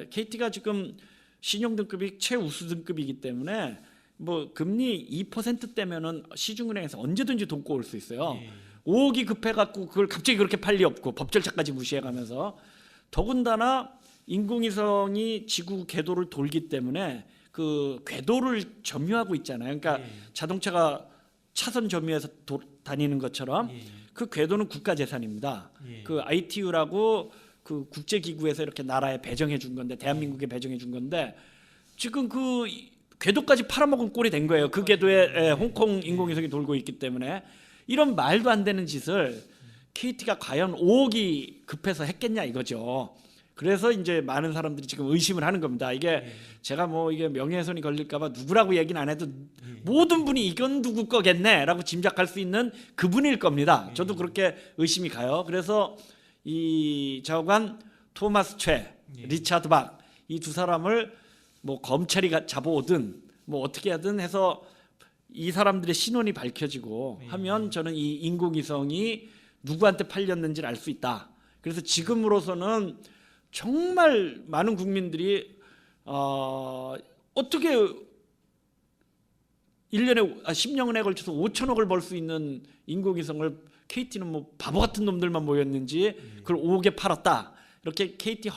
KT가 지금 신용등급이 최우수 등급이기 때문에 뭐 금리 2%대면은 시중은행에서 언제든지 돈 꼬을 수 있어요. 5억이 급해 갖고 그걸 갑자기 그렇게 팔 리 없고 법 절차까지 무시해 가면서 더군다나 인공위성이 지구 궤도를 돌기 때문에 그 궤도를 점유하고 있잖아요. 그러니까 자동차가 차선 점유해서 다니는 것처럼 그 궤도는 국가 재산입니다. 그 ITU라고 그 국제기구에서 이렇게 나라에 배정해 준 건데 대한민국에 배정해 준 건데 지금 그 궤도까지 팔아먹은 꼴이 된 거예요. 그 궤도에 홍콩 인공위성이 돌고 있기 때문에 이런 말도 안 되는 짓을 KT가 과연 5억이 급해서 했겠냐 이거죠. 그래서 이제 많은 사람들이 지금 의심을 하는 겁니다. 이게 제가 뭐 이게 명예훼손이 걸릴까봐 누구라고 얘기는 안 해도 모든 분이 이건 누구 거겠네라고 짐작할 수 있는 그분일 겁니다. 저도 그렇게 의심이 가요. 그래서 이 좌우관 토마스 최, 리차드 박 이 두 사람을 뭐 검찰이 잡아오든 뭐 어떻게 하든 해서 이 사람들의 신원이 밝혀지고 하면 저는 이 인공위성이 누구한테 팔렸는지를 알 수 있다. 그래서 지금으로서는 정말 많은 국민들이 어떻게 1년에 10년에 걸쳐서 5천억을 벌 수 있는 인공위성을 KT는 뭐 바보 같은 놈들만 모였는지 그걸 5억에 팔았다. 이렇게 KT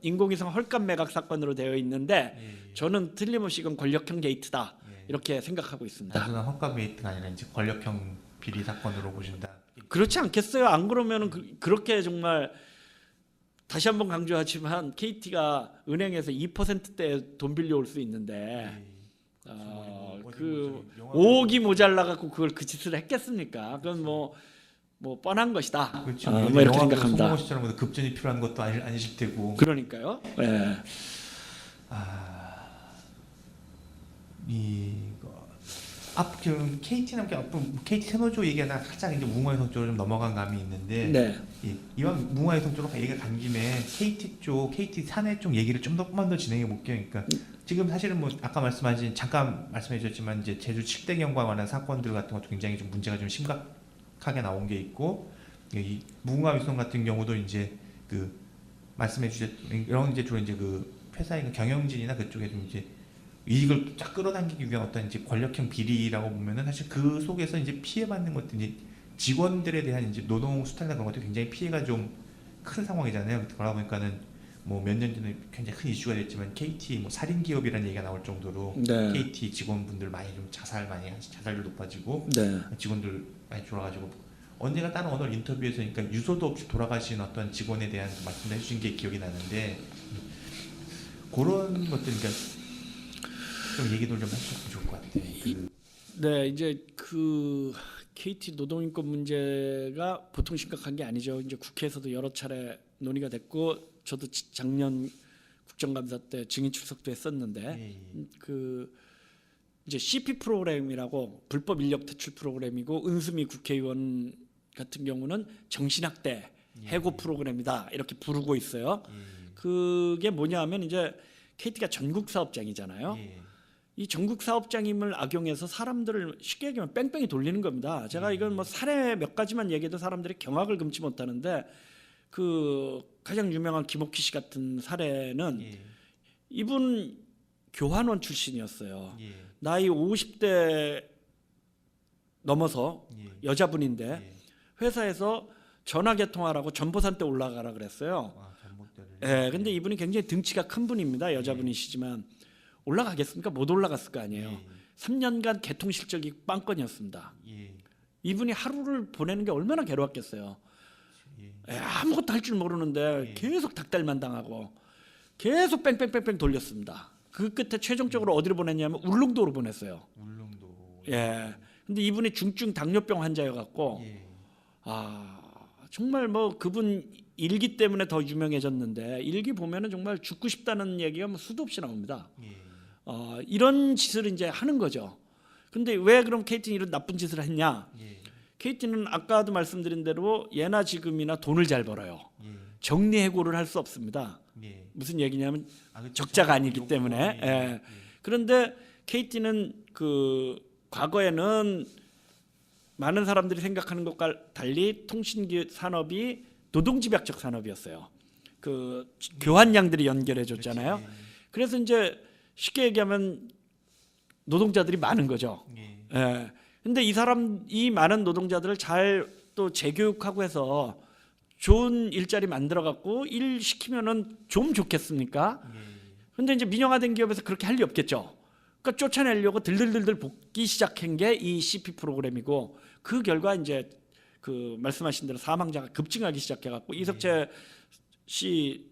인공위성 헐값 매각 사건으로 되어 있는데 저는 틀림없이 이건 권력형 게이트다. 이렇게 생각하고 있습니다. 단순한 헐값 게이트가 아니라 이제 권력형 비리 사건으로 보신다. 그렇지 않겠어요? 안 그러면은 그렇게 정말 다시 한번 강조하지만 KT가 은행에서 2%대 돈 빌려올 수 있는데 그 5억이 모자라 갖고 그걸 그 짓을 했겠습니까? 그건 뭐 뻔한 것이다. 그렇죠. 뭐 이렇게 생각합니다. 송강호 씨처럼 급전이 필요한 것도 아니실 테고. 그러니까요. 네. 이거 지금 KT는 앞으로 KT 세노조 얘기가 살짝 이제 무궁화유성 쪽으로 좀 넘어간 감이 있는데 네. 예, 이왕 무궁화유성 쪽으로 얘기가 간 김에 KT 쪽, KT 사내 쪽 얘기를 좀 더만 더 진행해 볼게요. 그러니까 지금 사실은 뭐 아까 잠깐 말씀해 주셨지만 이제 제주 7대 경과 관한 사건들 같은 것도 굉장히 좀 문제가 좀 심각하게 나온 게 있고 이 무궁화유성 같은 경우도 이제 그 말씀해 주셨 이런 이제 주로 이제 그 회사의 경영진이나 그쪽에 좀 이제 이익을 쫙 끌어당기기 위한 어떤 이제 권력형 비리라고 보면은 사실 그 속에서 이제 피해받는 것들 이제 직원들에 대한 이제 노동 수탈이나 그런 것도 굉장히 피해가 좀 큰 상황이잖아요. 그러다 보니까는 뭐 몇 년 전에 굉장히 큰 이슈가 됐지만 KT 뭐 살인 기업이라는 얘기가 나올 정도로 네. KT 직원분들 많이 좀 자살도 높아지고 네. 직원들 많이 돌아가지고 언제가 다른 어느 인터뷰에서 그러니까 유서도 없이 돌아가신 어떤 직원에 대한 말씀을 해주신 게 기억이 나는데 그런 것들 그러니까 좀 얘기도 좀 해주셨으면 좋을 것 같아요. 네, 이제 그 KT 노동인권 문제가 보통 심각한 게 아니죠. 이제 국회에서도 여러 차례 논의가 됐고 저도 작년 국정감사 때 증인 출석도 했었는데 그 이제 CP 프로그램이라고 불법 인력 퇴출 프로그램이고 은수미 국회의원 같은 경우는 정신학대 해고 프로그램이다 이렇게 부르고 있어요. 그게 뭐냐하면 이제 KT가 전국 사업장이잖아요. 이 전국 사업장임을 악용해서 사람들을 쉽게 얘기하면 뺑뺑이 돌리는 겁니다. 제가 이건 뭐 사례 몇 가지만 얘기해도 사람들이 경악을 금치 못하는데 그 가장 유명한 김옥희 씨 같은 사례는 이분 교환원 출신이었어요. 나이 50대 넘어서 여자분인데 회사에서 전화 개통하라고 전보산 때 올라가라 그랬어요. 예, 근데 이분이 굉장히 등치가 큰 분입니다. 여자분이시지만 올라가겠습니까? 못 올라갔을 거 아니에요. 3년간 개통 실적이 빵건이었습니다. 이분이 하루를 보내는 게 얼마나 괴로웠겠어요. 아무것도 할 줄 모르는데 계속 닭달만 당하고 계속 뺑뺑뺑뺑 돌렸습니다. 그 끝에 최종적으로 어디로 보냈냐면 울릉도로 보냈어요. 울릉도. 예. 근데 이분이 중증 당뇨병 환자여갖고 정말 뭐 그분 일기 때문에 더 유명해졌는데 일기 보면은 정말 죽고 싶다는 얘기가 뭐 수도 없이 나옵니다. 이런 짓을 이제 하는 거죠. 근데 왜 그럼 KT는 이런 나쁜 짓을 했냐? KT는 아까도 말씀드린 대로 예나 지금이나 돈을 잘 벌어요. 정리해고를 할 수 없습니다. 무슨 얘기냐면 적자가 아니기 때문에. 그런데 KT는 그 과거에는 많은 사람들이 생각하는 것과 달리 통신기 산업이 노동집약적 산업이었어요. 그 교환량들이 연결해 줬잖아요. 그래서 이제 쉽게 얘기하면 노동자들이 많은 거죠. 근데 이 많은 노동자들을 잘 또 재교육하고 해서 좋은 일자리 만들어 갖고 일 시키면은 좀 좋겠습니까? 근데 이제 민영화된 기업에서 그렇게 할 리 없겠죠. 그러니까 쫓아내려고 들들들들 볶기 시작한 게 이 CP 프로그램이고 그 결과 이제 그 말씀하신 대로 사망자가 급증하기 시작해 갖고 이석채 씨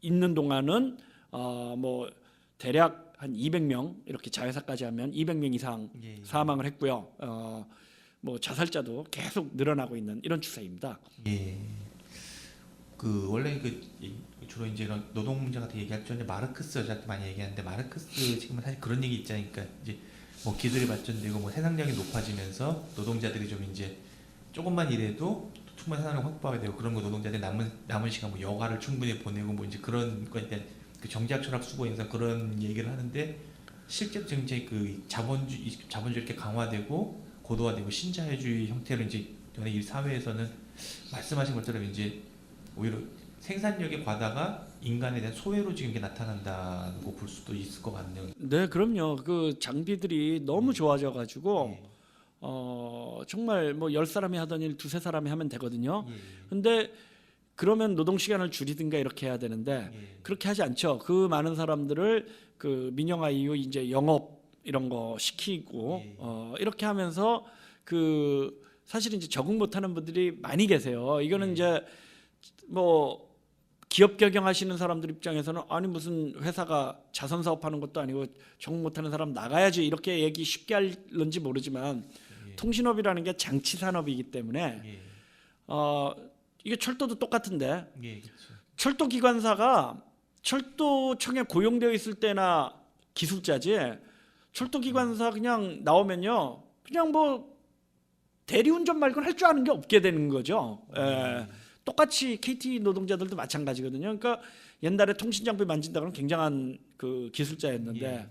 있는 동안은 뭐 대략 한 200명 이렇게 자회사까지 하면 200명 이상 사망을 했고요. 뭐 자살자도 계속 늘어나고 있는 이런 추세입니다. 그 원래 주로 이제 이런 노동 문제 같은 얘기할 때 마르크스 여자한테 많이 얘기하는데 마르크스 지금은 사실 그런 얘기 있잖아요. 그러니까 이제 뭐 기술이 발전되고 뭐 생산력이 높아지면서 노동자들이 좀 이제 조금만 일해도 충분한 생산력 확보하게 되고 그런 거 노동자들이 남은 시간 뭐 여가를 충분히 보내고 뭐 이제 그런 거에 대한 그 정작 철학 수고에서 그런 얘기를 하는데 실제 굉장히 그 자본주의 이렇게 강화되고 고도화되고 신자유주의 형태로 이제 이 사회에서는 말씀하신 것처럼 이제 오히려 생산력의 과다가 인간에 대한 소외로 지금 이게 나타난다고 볼 수도 있을 것 같네요. 네, 그럼요. 그 장비들이 너무 좋아져 가지고 정말 뭐 10사람이 하던 일 2-3사람이 하면 되거든요. 근데 그러면 노동 시간을 줄이든가 이렇게 해야 되는데 그렇게 하지 않죠. 그 많은 사람들을 그 민영화 이후 이제 영업 이런 거 시키고 이렇게 하면서 그 사실 이제 적응 못하는 분들이 많이 계세요. 이거는 이제 뭐 기업 경영하시는 사람들 입장에서는 아니 무슨 회사가 자선 사업하는 것도 아니고 적응 못하는 사람 나가야지 이렇게 얘기 쉽게 할런지 모르지만 통신업이라는 게 장치 산업이기 때문에 이게 철도도 똑같은데 철도 기관사가 철도청에 고용되어 있을 때나 기술자지 철도기관사 그냥 나오면요, 그냥 뭐 대리운전 말고는 할 줄 아는 게 없게 되는 거죠. 똑같이 KT 노동자들도 마찬가지거든요. 그러니까 옛날에 통신 장비 만진다 그러면 굉장한 그 기술자였는데 예.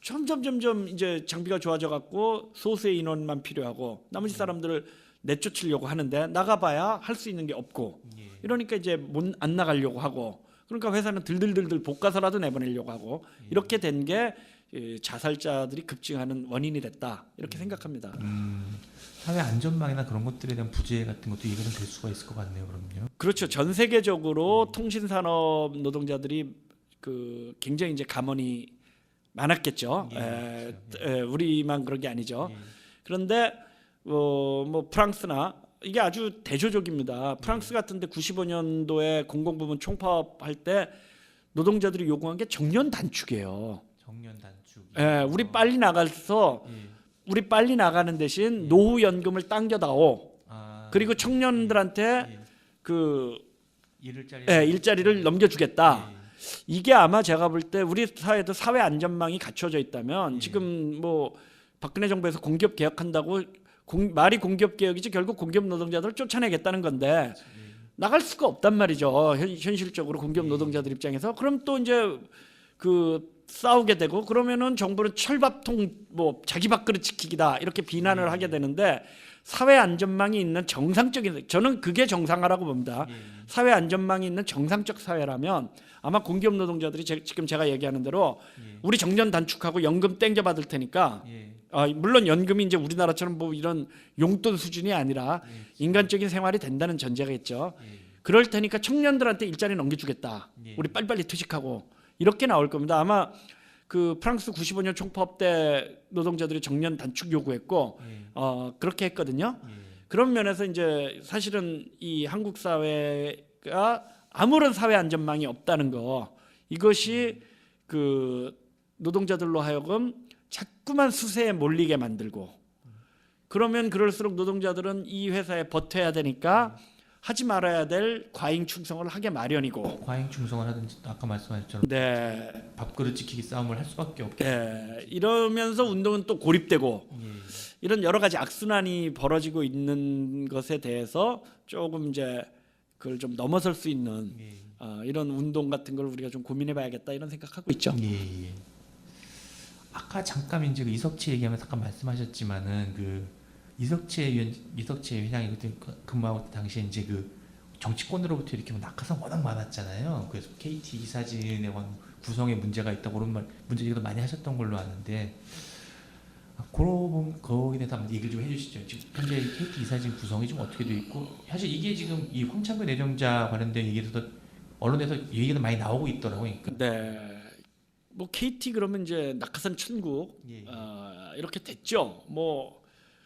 점점 이제 장비가 좋아져 갖고 소수의 인원만 필요하고 나머지 사람들을 내쫓으려고 하는데 나가봐야 할 수 있는 게 없고 예. 이러니까 이제 안 나가려고 하고 그러니까 회사는 들들들들 볶아서라도 내보내려고 하고 이렇게 된 게 자살자들이 급증하는 원인이 됐다 이렇게 생각합니다. 사회 안전망이나 그런 것들에 대한 부재 같은 것도 이해가 좀 될 수가 있을 것 같네요. 그럼요. 그렇죠. 전 세계적으로 통신산업 노동자들이 그 굉장히 이제 감원이 많았겠죠. 우리만 그런 게 아니죠. 그런데 뭐 프랑스나 이게 아주 대조적입니다. 프랑스 같은데 95년도에 공공부문 총파업할 때 노동자들이 요구한 게 정년 단축이에요. 정년 단축. 우리 빨리 나가서 우리 빨리 나가는 대신 노후 연금을 당겨다오. 그리고 청년들한테 그 일자리를 넘겨주겠다. 이게 아마 제가 볼 때 우리 사회도 사회 안전망이 갖춰져 있다면 지금 뭐 박근혜 정부에서 공기업 개혁한다고 말이 공기업 개혁이지 결국 공기업 노동자들을 쫓아내겠다는 건데 나갈 수가 없단 말이죠. 현실적으로 공기업 노동자들 입장에서 그럼 또 이제 그 싸우게 되고 그러면은 정부는 철밥통 뭐 자기 밥그릇 지키기다 이렇게 비난을 하게 되는데 사회 안전망이 있는 정상적인 저는 그게 정상화라고 봅니다. 사회 안전망이 있는 정상적 사회라면 아마 공기업 노동자들이 지금 제가 얘기하는 대로 우리 정년 단축하고 연금 땡겨 받을 테니까 물론 연금이 이제 우리나라처럼 뭐 이런 용돈 수준이 아니라 인간적인 생활이 된다는 전제겠죠. 그럴 테니까 청년들한테 일자리 넘겨주겠다. 우리 빨리빨리 퇴직하고 이렇게 나올 겁니다. 아마 그 프랑스 95년 총파업 때 노동자들이 정년 단축 요구했고 그렇게 했거든요. 그런 면에서 이제 사실은 이 한국 사회가 아무런 사회 안전망이 없다는 거 이것이 그 노동자들로 하여금 자꾸만 수세에 몰리게 만들고 그러면 그럴수록 노동자들은 이 회사에 버텨야 되니까 하지 말아야 될 과잉 충성을 하게 마련이고 과잉 충성을 하든지 아까 말씀하셨처럼 밥그릇 지키기 싸움을 할 수밖에 없겠죠. 이러면서 운동은 또 고립되고 이런 여러 가지 악순환이 벌어지고 있는 것에 대해서 조금 이제 그걸 좀 넘어설 수 있는 이런 운동 같은 걸 우리가 좀 고민해봐야겠다 이런 생각하고 있죠. 아까 잠깐 이제 그 이석채 얘기하면서 잠깐 말씀하셨지만은 그 이석채 회장이 그때 근무하고 당시에 이제 그 정치권으로부터 이렇게 뭐 낙하산 워낙 많았잖아요. 그래서 KT 이사진의 구성에 문제가 있다고 그런 문제 제기도 많이 하셨던 걸로 아는데 거기에 대해서 한번 얘기를 좀 해주시죠. 지금 현재 KT 이사진 구성이 좀 어떻게 돼 있고 사실 이게 지금 이 황창근 내정자 관련된 얘기에서도 언론에서 얘기가 많이 나오고 있더라고요. 그러니까. 뭐 KT 그러면 이제 낙하산 천국 이렇게 됐죠. 뭐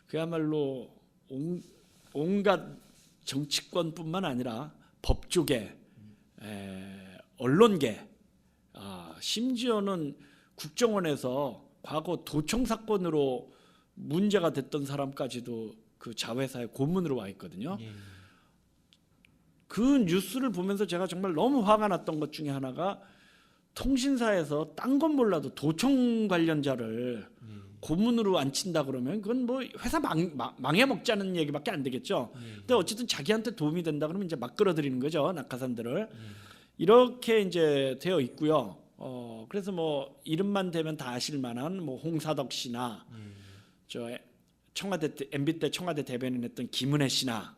그야말로 온갖 정치권뿐만 아니라 법조계, 언론계, 심지어는 국정원에서 과거 도청 사건으로 문제가 됐던 사람까지도 그 자회사에 고문으로 와 있거든요. 그 뉴스를 보면서 제가 정말 너무 화가 났던 것 중에 하나가 통신사에서 딴 건 몰라도 도청 관련자를 고문으로 앉힌다 그러면 그건 뭐 회사 망해 먹자는 얘기밖에 안 되겠죠. 근데 어쨌든 자기한테 도움이 된다 그러면 이제 막 끌어들이는 거죠. 낙하산들을. 이렇게 이제 되어 있고요. 그래서 뭐 이름만 대면 다 아실 만한 뭐 홍사덕 씨나 저 청와대 MB 때 청와대 대변인했던 김은혜 씨나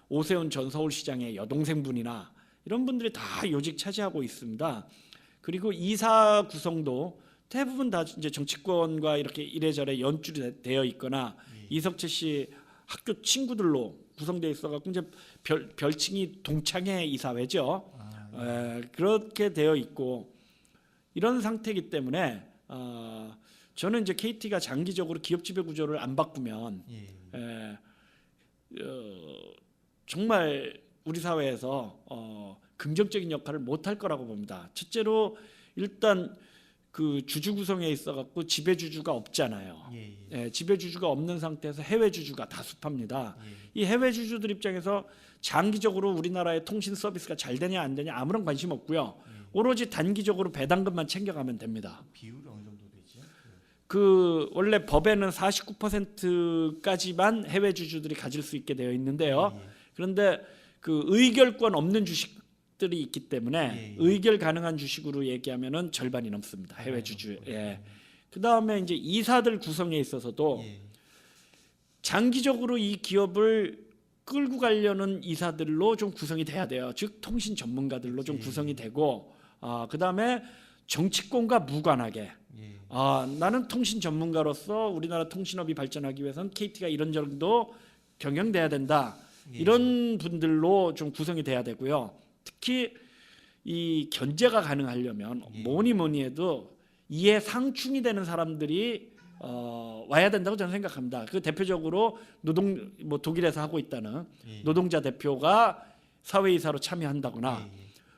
오세훈 전 서울시장의 여동생분이나 이런 분들이 다 요직 차지하고 있습니다. 그리고 이사 구성도 대부분 다 이제 정치권과 이렇게 이래저래 연줄이 되어 있거나 이석채 씨 학교 친구들로 구성되어 있어갖고 이제 별칭이 동창회 이사회죠. 그렇게 되어 있고 이런 상태이기 때문에 저는 이제 KT가 장기적으로 기업 지배 구조를 안 바꾸면 정말 우리 사회에서 긍정적인 역할을 못할 거라고 봅니다. 첫째로 일단 그 주주 구성에 있어갖고 지배 주주가 없잖아요. 지배 주주가 없는 상태에서 해외 주주가 다수파입니다. 이 해외 주주들 입장에서 장기적으로 우리나라의 통신 서비스가 잘 되냐 안 되냐 아무런 관심 없고요. 오로지 단기적으로 배당금만 챙겨가면 됩니다. 비율이 어느 정도 되죠? 그 원래 법에는 49%까지만 해외 주주들이 가질 수 있게 되어 있는데요. 그런데 그 의결권 없는 주식들이 있기 때문에 의결 가능한 주식으로 얘기하면은 절반이 넘습니다. 해외 주주. 예. 그다음에 이제 이사들 구성에 있어서도 장기적으로 이 기업을 끌고 가려는 이사들로 좀 구성이 돼야 돼요. 즉 통신 전문가들로 좀 구성이 되고, 그다음에 정치권과 무관하게. 나는 통신 전문가로서 우리나라 통신업이 발전하기 위해서는 KT가 이런 정도 경영돼야 된다. 이런 분들로 좀 구성이 돼야 되고요. 특히 이 견제가 가능하려면 뭐니 해도 이에 상충이 되는 사람들이 와야 된다고 저는 생각합니다. 그 대표적으로 독일에서 하고 있다는 노동자 대표가 사회이사로 참여한다거나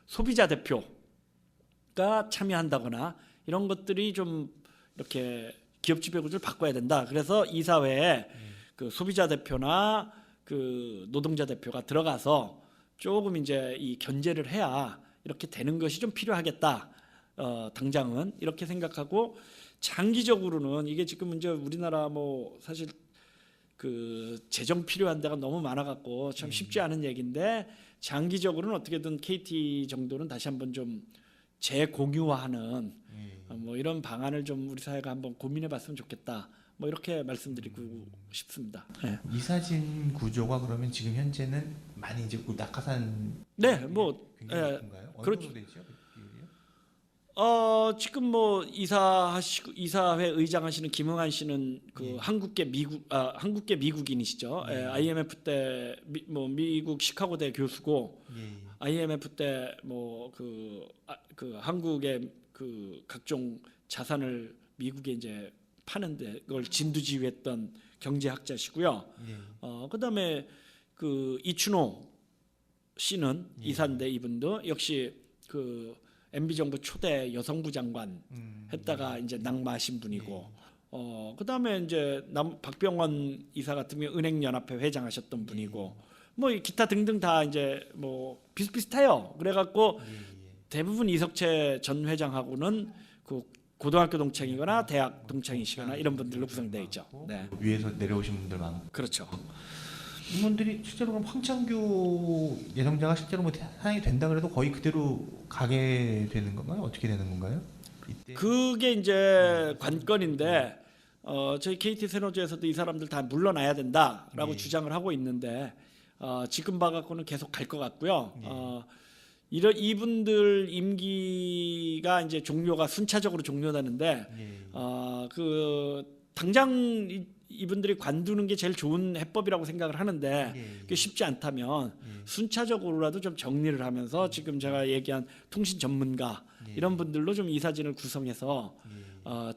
소비자 대표가 참여한다거나 이런 것들이 좀 이렇게 기업 지배 구조를 바꿔야 된다. 그래서 이사회에 그 소비자 대표나 그 노동자 대표가 들어가서 조금 이제 이 견제를 해야 이렇게 되는 것이 좀 필요하겠다. 당장은 이렇게 생각하고, 장기적으로는 이게 지금 이제 우리나라 뭐 사실 그 재정 필요한 데가 너무 많아갖고 참 쉽지 않은 얘기인데, 장기적으로는 어떻게든 KT 정도는 다시 한번 좀 재공유화하는 뭐 이런 방안을 좀 우리 사회가 한번 고민해봤으면 좋겠다. 뭐 이렇게 말씀드리고 싶습니다. 네. 이사진 구조가 그러면 지금 현재는 많이 이제 낙하산. 네, 뭐 굉장히 높은가요? 어느 그렇죠. 정도 되죠? 비율이요? 지금 뭐 이사회 의장하시는 김응한 씨는 그 한국계 미국인이시죠. IMF 때 미국 시카고대 교수고, IMF 때 뭐 그 한국의 그 각종 자산을 미국에 이제 파는데 그걸 진두지휘했던 경제학자시고요. 그다음에 그 이춘호 씨는 이사인데, 이분도 역시 그 MB 정부 초대 여성부 장관 했다가 이제 낙마하신 분이고, 그다음에 이제 박병원 이사 같은 경우 은행연합회 회장하셨던 분이고, 뭐 기타 등등 다 이제 뭐 비슷비슷해요. 그래갖고 대부분 이석채 전 회장하고는 그 고등학교 동창이거나 대학 동창이시거나 이런 분들로 구성되어 있죠. 네. 위에서 내려오신 분들 많고. 그렇죠. 이분들이 실제로 그럼 황창규 예정자가 실제로 뭐 사양이 된다 그래도 거의 그대로 가게 되는 건가요? 어떻게 되는 건가요? 이때 그게 이제 관건인데, 저희 KT 세노조에서도 이 사람들 다 물러나야 된다라고 주장을 하고 있는데, 지금 봐갖고는 계속 갈 것 같고요. 이분들 임기가 이제 종료가 순차적으로 종료되는데, 그 당장 이분들이 관두는 게 제일 좋은 해법이라고 생각을 하는데, 그게 쉽지 않다면 순차적으로라도 좀 정리를 하면서 지금 제가 얘기한 통신 전문가 이런 분들로 좀 이사진을 구성해서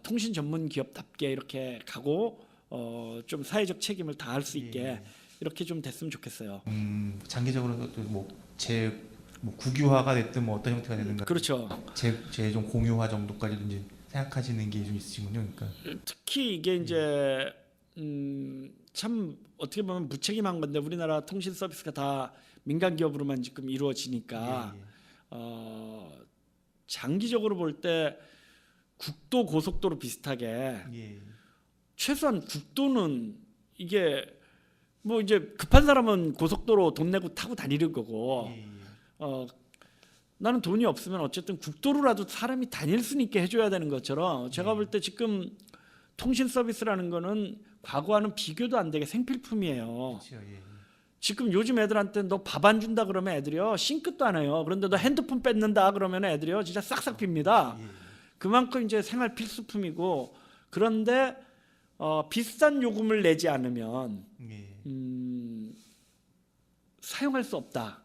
통신 전문 기업답게 이렇게 가고, 좀 사회적 책임을 다할 수 있게 이렇게 좀 됐으면 좋겠어요. 장기적으로도 뭐 국유화가 됐든 뭐 어떤 형태가 되든가. 그렇죠. 좀 공유화 정도까지도 이제 생각하시는 게 좀 있으시군요. 그러니까 특히 이게 이제 참 어떻게 보면 무책임한 건데, 우리나라 통신 서비스가 다 민간 기업으로만 지금 이루어지니까 장기적으로 볼 때 국도 고속도로 비슷하게 최소한 국도는 이게 뭐 이제 급한 사람은 고속도로 돈 내고 타고 다니는 거고, 나는 돈이 없으면 어쨌든 국도로라도 사람이 다닐 수 있게 해줘야 되는 것처럼, 제가 볼 때 지금 통신 서비스라는 거는 과거와는 비교도 안 되게 생필품이에요. 그렇죠. 지금 요즘 애들한테 너 밥 안 준다 그러면 애들이요 싱긋도 안 해요. 그런데 너 핸드폰 뺏는다 그러면 애들이요 진짜 싹싹 빕니다. 그만큼 이제 생활 필수품이고, 그런데 비싼 요금을 내지 않으면 사용할 수 없다.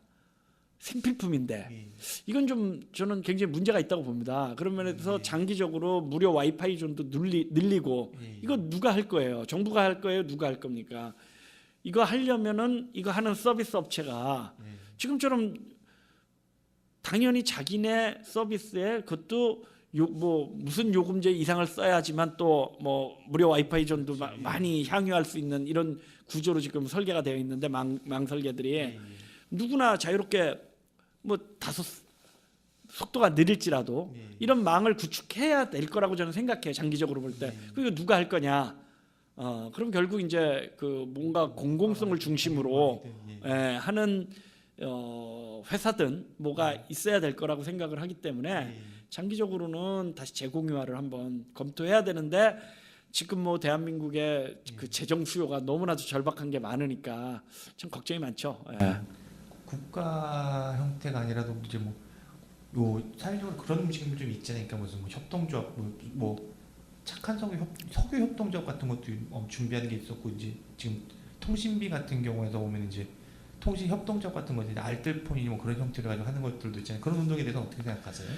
생필품인데 이건 좀 저는 굉장히 문제가 있다고 봅니다. 그런 면에서 장기적으로 무료 와이파이 존도 늘리고, 이거 누가 할 거예요? 정부가 할 거예요? 누가 할 겁니까? 이거 하려면은 이거 하는 서비스 업체가 지금처럼 당연히 자기네 서비스에 그것도 뭐 무슨 요금제 이상을 써야지만 또 뭐 무료 와이파이 존도 많이 향유할 수 있는 이런 구조로 지금 설계가 되어 있는데, 망 설계들이 누구나 자유롭게 뭐 속도가 느릴지라도 예. 이런 망을 구축해야 될 거라고 저는 생각해요. 장기적으로 볼 때. 그리고 누가 할 거냐? 그럼 결국 이제 그 뭔가 공공성을 중심으로 하는 회사든 뭐가 있어야 될 거라고 생각을 하기 때문에 장기적으로는 다시 재공유화를 한번 검토해야 되는데 지금 뭐 대한민국의 그 재정 수요가 너무나도 절박한 게 많으니까 참 걱정이 많죠. 국가 형태가 아니라도 이제 요 사회적으로 그런 움직임이 좀 있잖아요. 그러니까 무슨 뭐 협동조합 뭐 착한 석유 협동조합 같은 것도 준비하는 게 있었고 이제 지금 통신비 같은 경우에서 보면 이제 통신 협동조합 같은 거 이제 알뜰폰이 뭐 그런 형태로 가지고 하는 것들도 있잖아요. 그런 운동에 대해서 어떻게 생각하세요?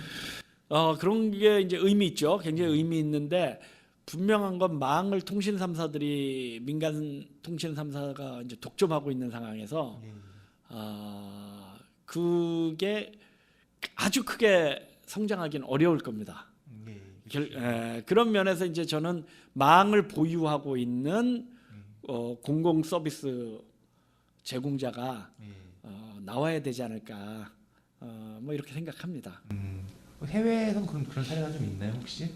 그런 게 이제 의미 있죠. 굉장히 의미 있는데 분명한 건 망을 통신 3사들이 민간 통신 3사가 이제 독점하고 있는 상황에서 그게 아주 크게 성장하기는 어려울 겁니다. 그런 면에서 이제 저는 망을 보유하고 있는 공공 서비스 제공자가 나와야 되지 않을까 뭐 이렇게 생각합니다. 해외에서는 그런 사례가 좀 있나요 혹시?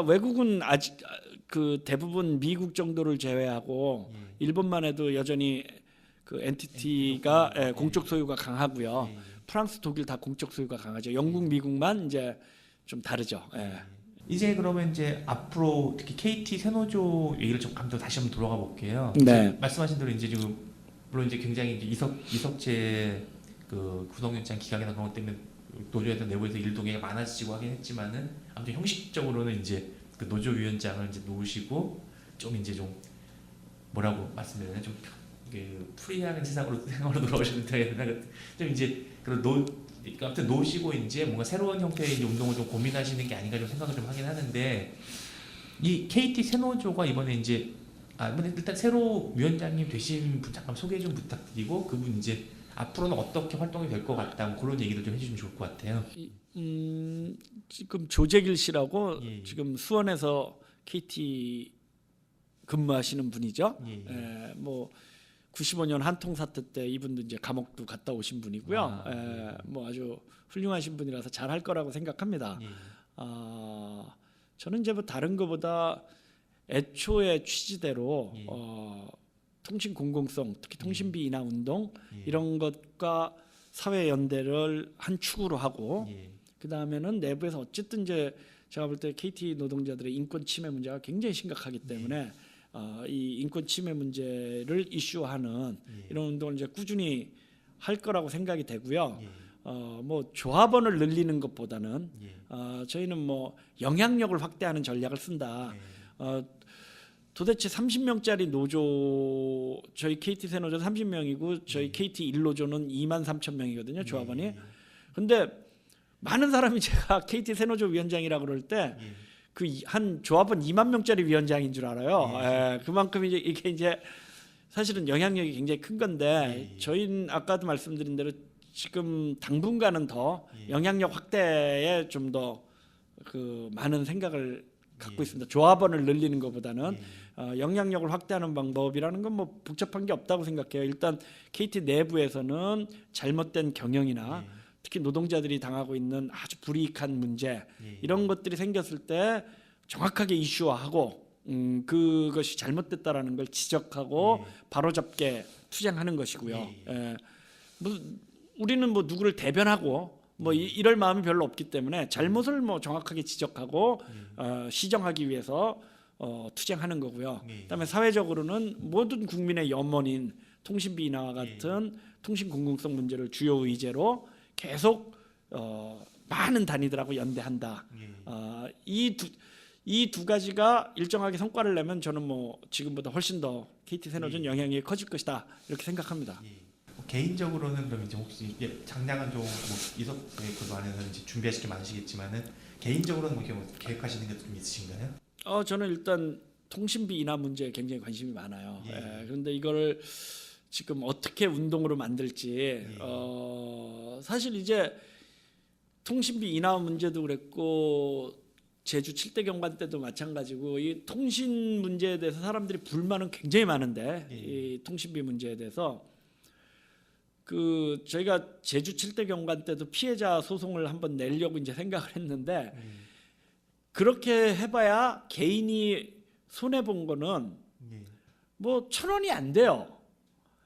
외국은 아직 그 대부분 미국 정도를 제외하고 일본만 해도 여전히 그 엔티티가 공적 소유가 강하고요. 프랑스, 독일 다 공적 소유가 강하죠. 영국, 미국만 이제 좀 다르죠. 이제 그러면 이제 앞으로 특히 KT 세노조 얘기를 좀 다시 한번 돌아가 볼게요. 네. 말씀하신 대로 이제 지금 물론 이제 굉장히 이제 이석채 그 구속영장 기각이나 그런 것 때문에 노조에서 내부에서 일도 굉장히 많아지고 하긴 했지만은 아무튼 형식적으로는 이제 그 노조 위원장을 이제 놓으시고 좀 이제 좀 뭐라고 말씀드려야 되나 좀 프리한 생활로 돌아오시는 좀 이제 그런 아무튼 놓으시고 이제 뭔가 새로운 형태의 이제 운동을 좀 고민하시는 게 아닌가 좀 생각을 좀 하긴 하는데 이 KT 세노조가 이번에 이제 이번에 일단 새로 위원장님 되신 분 잠깐 소개 좀 부탁드리고 그분 이제 앞으로는 어떻게 활동이 될 것 같다 뭐 그런 얘기도 좀 해주시면 좋을 것 같아요. 지금 조재길 씨라고 예. 지금 수원에서 KT 근무하시는 분이죠. 뭐 95년 한통 사태 때 이분도 이제 감옥도 갔다 오신 분이고요. 뭐 아주 훌륭하신 분이라서 잘할 거라고 생각합니다. 저는 이제 뭐 다른 것보다 애초의 취지대로 통신 공공성, 특히 통신비 인하 운동 이런 것과 사회 연대를 한 축으로 하고 그 다음에는 내부에서 어쨌든 이제 제가 볼 때 KT 노동자들의 인권 침해 문제가 굉장히 심각하기 때문에 이 인권 침해 문제를 이슈화하는 이런 운동을 이제 꾸준히 할 거라고 생각이 되고요. 뭐 조합원을 늘리는 것보다는 저희는 뭐 영향력을 확대하는 전략을 쓴다. 도대체 30명짜리 노조 저희 KT 세노조 30명이고 저희 KT 1노조는 23,000명이거든요. 조합원이. 근데 많은 사람이 제가 KT 세노조 위원장이라고 그럴 때 그 한 조합원 2만 명짜리 위원장인 줄 알아요. 그만큼 이게 이제 사실은 영향력이 굉장히 큰 건데 저희는 아까도 말씀드린 대로 지금 당분간은 더 영향력 확대에 좀 더 그 많은 생각을 갖고 있습니다. 조합원을 늘리는 것보다는 영향력을 확대하는 방법이라는 건 뭐 복잡한 게 없다고 생각해요. 일단 KT 내부에서는 잘못된 경영이나 특히 노동자들이 당하고 있는 아주 불이익한 문제 이런 것들이 생겼을 때 정확하게 이슈화하고 그것이 잘못됐다라는 걸 지적하고 바로잡게 투쟁하는 것이고요. 뭐 우리는 뭐 누구를 대변하고 뭐 이럴 마음이 별로 없기 때문에 잘못을 뭐 정확하게 지적하고 시정하기 위해서 투쟁하는 거고요. 그다음에 사회적으로는 모든 국민의 염원인 통신비 인하와 같은 통신 공공성 문제를 주요 의제로 계속 많은 단위들하고 연대한다. 이 두 가지가 일정하게 성과를 내면 저는 뭐 지금보다 훨씬 더 KT 세노조는 영향이 커질 것이다 이렇게 생각합니다. 개인적으로는 그럼 이제 혹시 장량한 좀 이석 그 안에서 이제 준비하실 게 많으시겠지만은 개인적으로는 뭐 계획하시는 게 좀 있으신가요? 저는 일단 통신비 인하 문제에 굉장히 관심이 많아요. 그런데 이걸 지금 어떻게 운동으로 만들지 사실 이제 통신비 인하 문제도 그랬고 제주 7대 경관 때도 마찬가지고 이 통신 문제에 대해서 사람들이 불만은 굉장히 많은데 이 통신비 문제에 대해서 그 저희가 제주 7대 경관 때도 피해자 소송을 한번 내려고 이제 생각을 했는데 그렇게 해봐야 개인이 손해 본 거는 예. 뭐 1,000원이 안 돼요.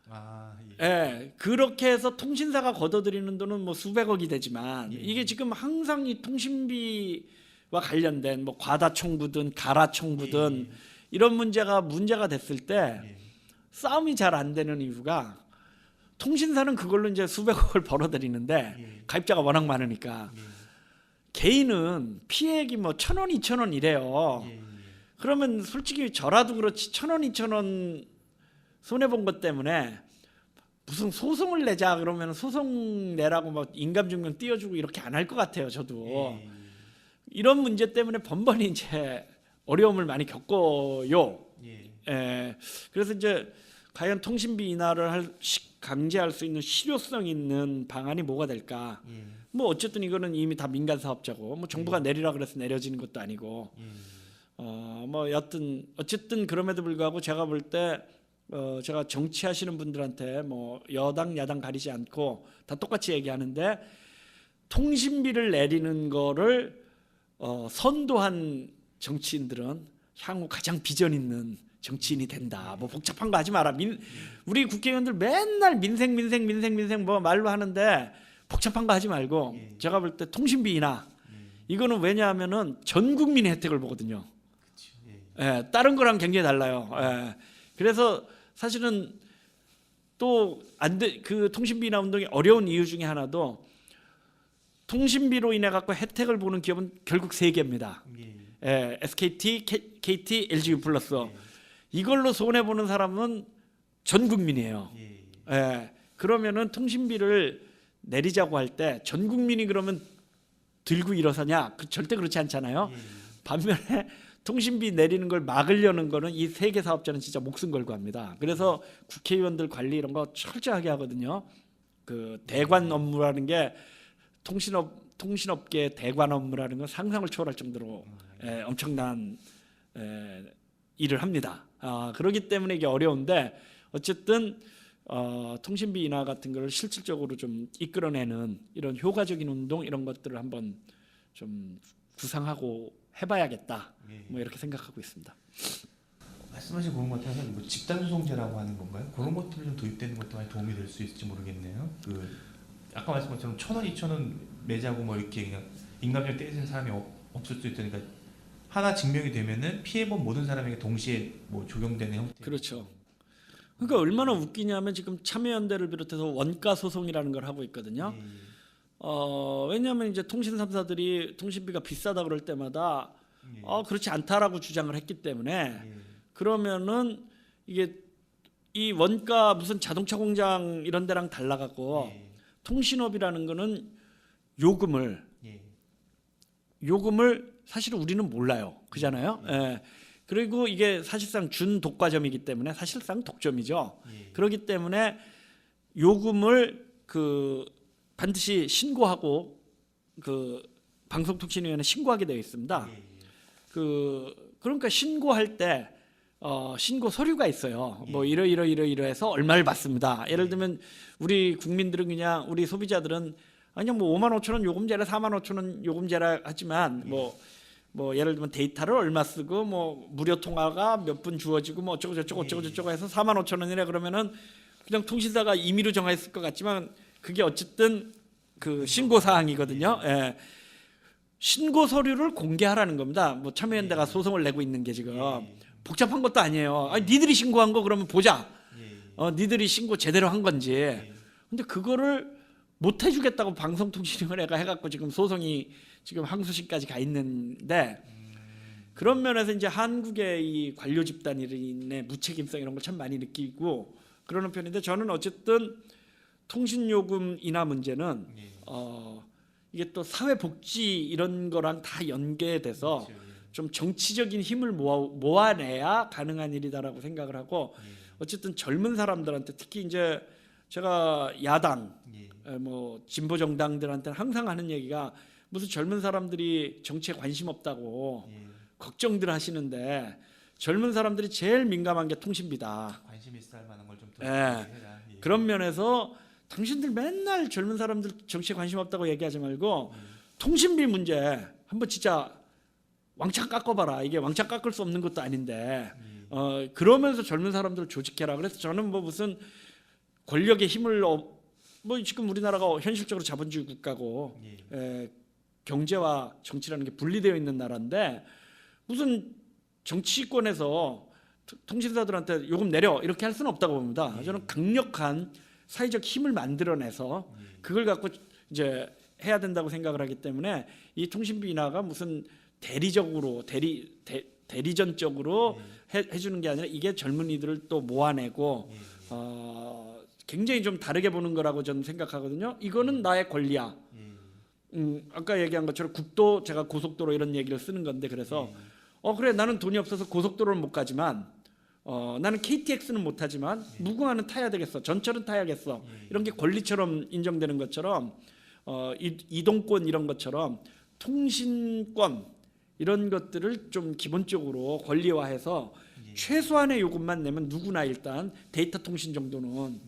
아, 예. 예, 그렇게 해서 통신사가 걷어들이는 돈은 뭐 수백억이 되지만 예. 이게 지금 항상 이 통신비와 관련된 뭐 과다 청구든 가라 청구든 이런 문제가 됐을 때 예. 싸움이 잘 안 되는 이유가 통신사는 그걸로 이제 수백억을 벌어들이는데 예. 가입자가 워낙 많으니까 예. 개인은 피해액이 뭐 1,000원, 2,000원 이래요. 예. 그러면 솔직히 저라도 그렇지 1,000원, 2,000원 손해 본 것 때문에 무슨 소송을 내자 그러면 소송 내라고 막 인감증명 띄워주고 이렇게 안 할 것 같아요. 저도 예. 이런 문제 때문에 번번이 이제 어려움을 많이 겪어요. 예. 예, 그래서 이제 과연 통신비 인하를 강제할 수 있는 실효성 있는 방안이 뭐가 될까? 예. 뭐 어쨌든 이거는 이미 다 민간 사업자고 뭐 정부가 내리라 그래서 내려지는 것도 아니고 예. 뭐 여튼 어쨌든 그럼에도 불구하고 제가 볼 때 제가 정치하시는 분들한테 뭐 여당 야당 가리지 않고 다 똑같이 얘기하는데 통신비를 내리는 거를 선도한 정치인들은 향후 가장 비전 있는 정치인이 된다. 뭐 복잡한 거 하지 마라. 우리 국회의원들 맨날 민생 뭐 말로 하는데 복잡한 거 하지 말고 제가 볼 때 통신비 인하 이거는 왜냐하면은 전 국민의 혜택을 보거든요. 예, 다른 거랑 굉장히 달라요. 예. 그래서 사실은 또 그 통신비 인하 운동이 어려운 이유 중에 하나도 통신비로 인해 갖고 혜택을 보는 기업은 결국 세 개입니다. 예, SKT, KT, LGU 플러스. 이걸로 손해 보는 사람은 전 국민이에요. 예, 그러면은 통신비를 내리자고 할 때 전 국민이 그러면 들고 일어서냐? 절대 그렇지 않잖아요. 반면에 통신비 내리는 걸 막으려는 거는 이 세 개 사업자는 진짜 목숨 걸고 합니다. 그래서 국회의원들 관리 이런 거 철저하게 하거든요. 그 대관 업무라는 게 통신업계 대관 업무라는 건 상상을 초월할 정도로 엄청난 일을 합니다. 그렇기 때문에 이게 어려운데 어쨌든 통신비 인하 같은 걸 실질적으로 좀 이끌어내는 이런 효과적인 운동 이런 것들을 한번 좀 구상하고 해봐야겠다. 뭐 이렇게 생각하고 있습니다. 말씀하신 그런 것 같아서 뭐 집단소송제라고 하는 건가요? 그런 것들이 좀 도입되는 것도 많이 도움이 될 수 있을지 모르겠네요. 그 아까 말씀한 것처럼 1,000원, 2,000원 매자고 뭐 이렇게 그냥 인감증 떼지는 사람이 없을 수 있으니까 하나 증명이 되면은 피해본 모든 사람에게 동시에 뭐 적용되는 형태. 그렇죠. 그러니까 얼마나 웃기냐면 지금 참여연대를 비롯해서 원가 소송이라는 걸 하고 있거든요. 왜냐하면 이제 통신 3사들이 통신비가 비싸다 그럴 때마다 그렇지 않다라고 주장을 했기 때문에 그러면은 이게 이 원가 무슨 자동차 공장 이런 데랑 달라갖고 통신업이라는 거는 요금을 사실은 우리는 몰라요. 그잖아요. 예. 그리고 이게 사실상 준독과점이기 때문에 사실상 독점이죠. 그렇기 때문에 요금을 반드시 신고하고 방송통신위원회에 신고하게 되어 있습니다. 그러니까 신고할 때 신고 서류가 있어요. 뭐 이러해서 얼마를 받습니다. 예를 들면 우리 국민들은 그냥 우리 소비자들은 그냥 뭐 55,000원 요금제라 45,000원 요금제라 하지만 뭐 예를 들면 데이터를 얼마 쓰고 뭐 무료 통화가 몇 분 주어지고 뭐 어쩌고 저쩌고 해서 45,000원이래 그러면은 그냥 통신사가 임의로 정했을 것 같지만 그게 어쨌든 그 신고 사항이거든요. 예. 신고 서류를 공개하라는 겁니다. 뭐 참여연대가 소송을 내고 있는 게 지금 복잡한 것도 아니에요. 아니, 니들이 신고한 거 그러면 보자. 니들이 신고 제대로 한 건지. 근데 그거를 못 해주겠다고 방송통신위원회가 해갖고 지금 소송이 지금 항소심까지 가 있는데 그런 면에서 이제 한국의 이 관료 집단의 무책임성 이런 걸 참 많이 느끼고 그러는 편인데 저는 어쨌든 통신요금 인하 문제는 이게 또 사회복지 이런 거랑 다 연계돼서 좀 정치적인 힘을 모아내야 가능한 일이다라고 생각을 하고 어쨌든 젊은 사람들한테 특히 이제 제가 야당 뭐 진보 정당들한테는 항상 하는 얘기가 무슨 젊은 사람들이 정치에 관심 없다고 걱정들 하시는데 젊은 사람들이 제일 민감한 게 통신비다. 관심 있을 만한 걸 좀 그런 면에서 당신들 맨날 젊은 사람들 정치에 관심 없다고 얘기하지 말고 통신비 문제 한번 진짜 왕창 깎아봐라. 이게 왕창 깎을 수 없는 것도 아닌데 그러면서 젊은 사람들을 조직해라. 그래서 저는 뭐 무슨 권력의 힘을 뭐 지금 우리나라가 현실적으로 자본주의 국가고 경제와 정치라는 게 분리되어 있는 나라인데 무슨 정치권에서 통신사들한테 요금 내려 이렇게 할 수는 없다고 봅니다. 저는 강력한 사회적 힘을 만들어내서 그걸 갖고 이제 해야 된다고 생각을 하기 때문에 이 통신비 인하가 무슨 대리전적으로 해주는 게 아니라 이게 젊은이들을 또 모아내고 굉장히 좀 다르게 보는 거라고 저는 생각하거든요. 이거는 나의 권리야. 아까 얘기한 것처럼 국도 제가 고속도로 이런 얘기를 쓰는 건데 그래서 그래 나는 돈이 없어서 고속도로는 못 가지만 나는 KTX는 못 타지만 무궁화는 타야 되겠어. 전철은 타야겠어. 이런 게 권리처럼 인정되는 것처럼 이동권 이런 것처럼 통신권 이런 것들을 좀 기본적으로 권리화해서 최소한의 요금만 내면 누구나 일단 데이터 통신 정도는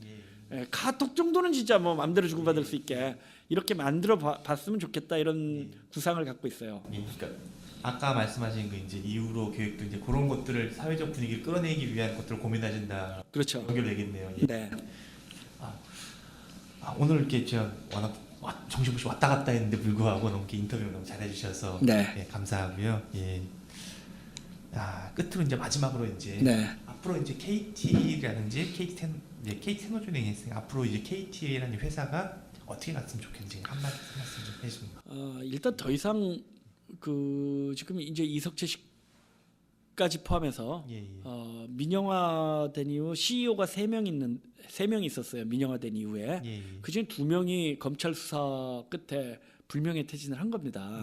카톡 정도는 진짜 뭐 마음대로 주고받을 수 있게 이렇게 만들어 봤으면 좋겠다 이런 구상을 갖고 있어요. 그러니까 아까 말씀하신 그 이제 이후로 교육도 이제 그런 것들을 사회적 분위기를 끌어내기 위한 것들을 고민하신다. 그렇죠. 연결되겠네요. 네. 오늘 이렇게 제가 워낙 정신없이 왔다 갔다 했는데 불구하고 너무 인터뷰 너무 잘해주셔서 네. 감사하고요. 끝으로 이제 마지막으로 이제 네. 앞으로 이제 KT라든지 KT 세노조링 했으니 앞으로 이제 KT라는 회사가 어떻게 갔으면 좋겠는지 한 말씀 좀 해주세요. 일단 더 이상 지금 이제 이석채 씨까지 포함해서 민영화된 이후 CEO가 3명 있었어요. 민영화된 이후에 그중에 2명이 검찰 수사 끝에 불명예 퇴진을 한 겁니다.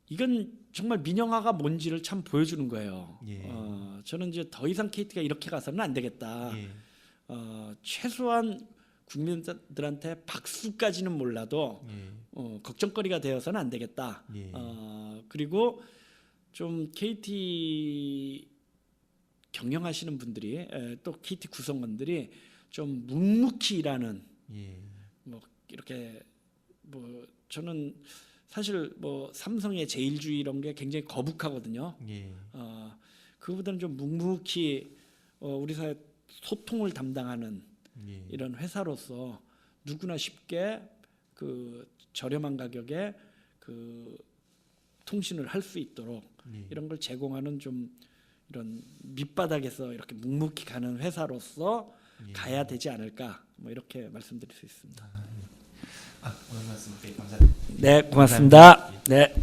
이건 정말 민영화가 뭔지를 참 보여주는 거예요. 저는 이제 더 이상 KT가 이렇게 가서는 안 되겠다. 최소한 국민들한테 박수까지는 몰라도 걱정거리가 되어서는 안 되겠다. 그리고 좀 KT 경영하시는 분들이 또 KT 구성원들이 좀 묵묵히 일하는 뭐 이렇게 뭐 저는 사실 뭐 삼성의 제일주의 이런 게 굉장히 거북하거든요. 그거보다는 좀 묵묵히 우리 사회 소통을 담당하는 이런 회사로서 누구나 쉽게 저렴한 가격에 통신을 할 수 있도록 이런 걸 제공하는 좀 이런 밑바닥에서 이렇게 묵묵히 가는 회사로서 가야 되지 않을까 뭐 이렇게 말씀드릴 수 있습니다. 오늘 말씀 감사드립니다. 네, 고맙습니다. 네.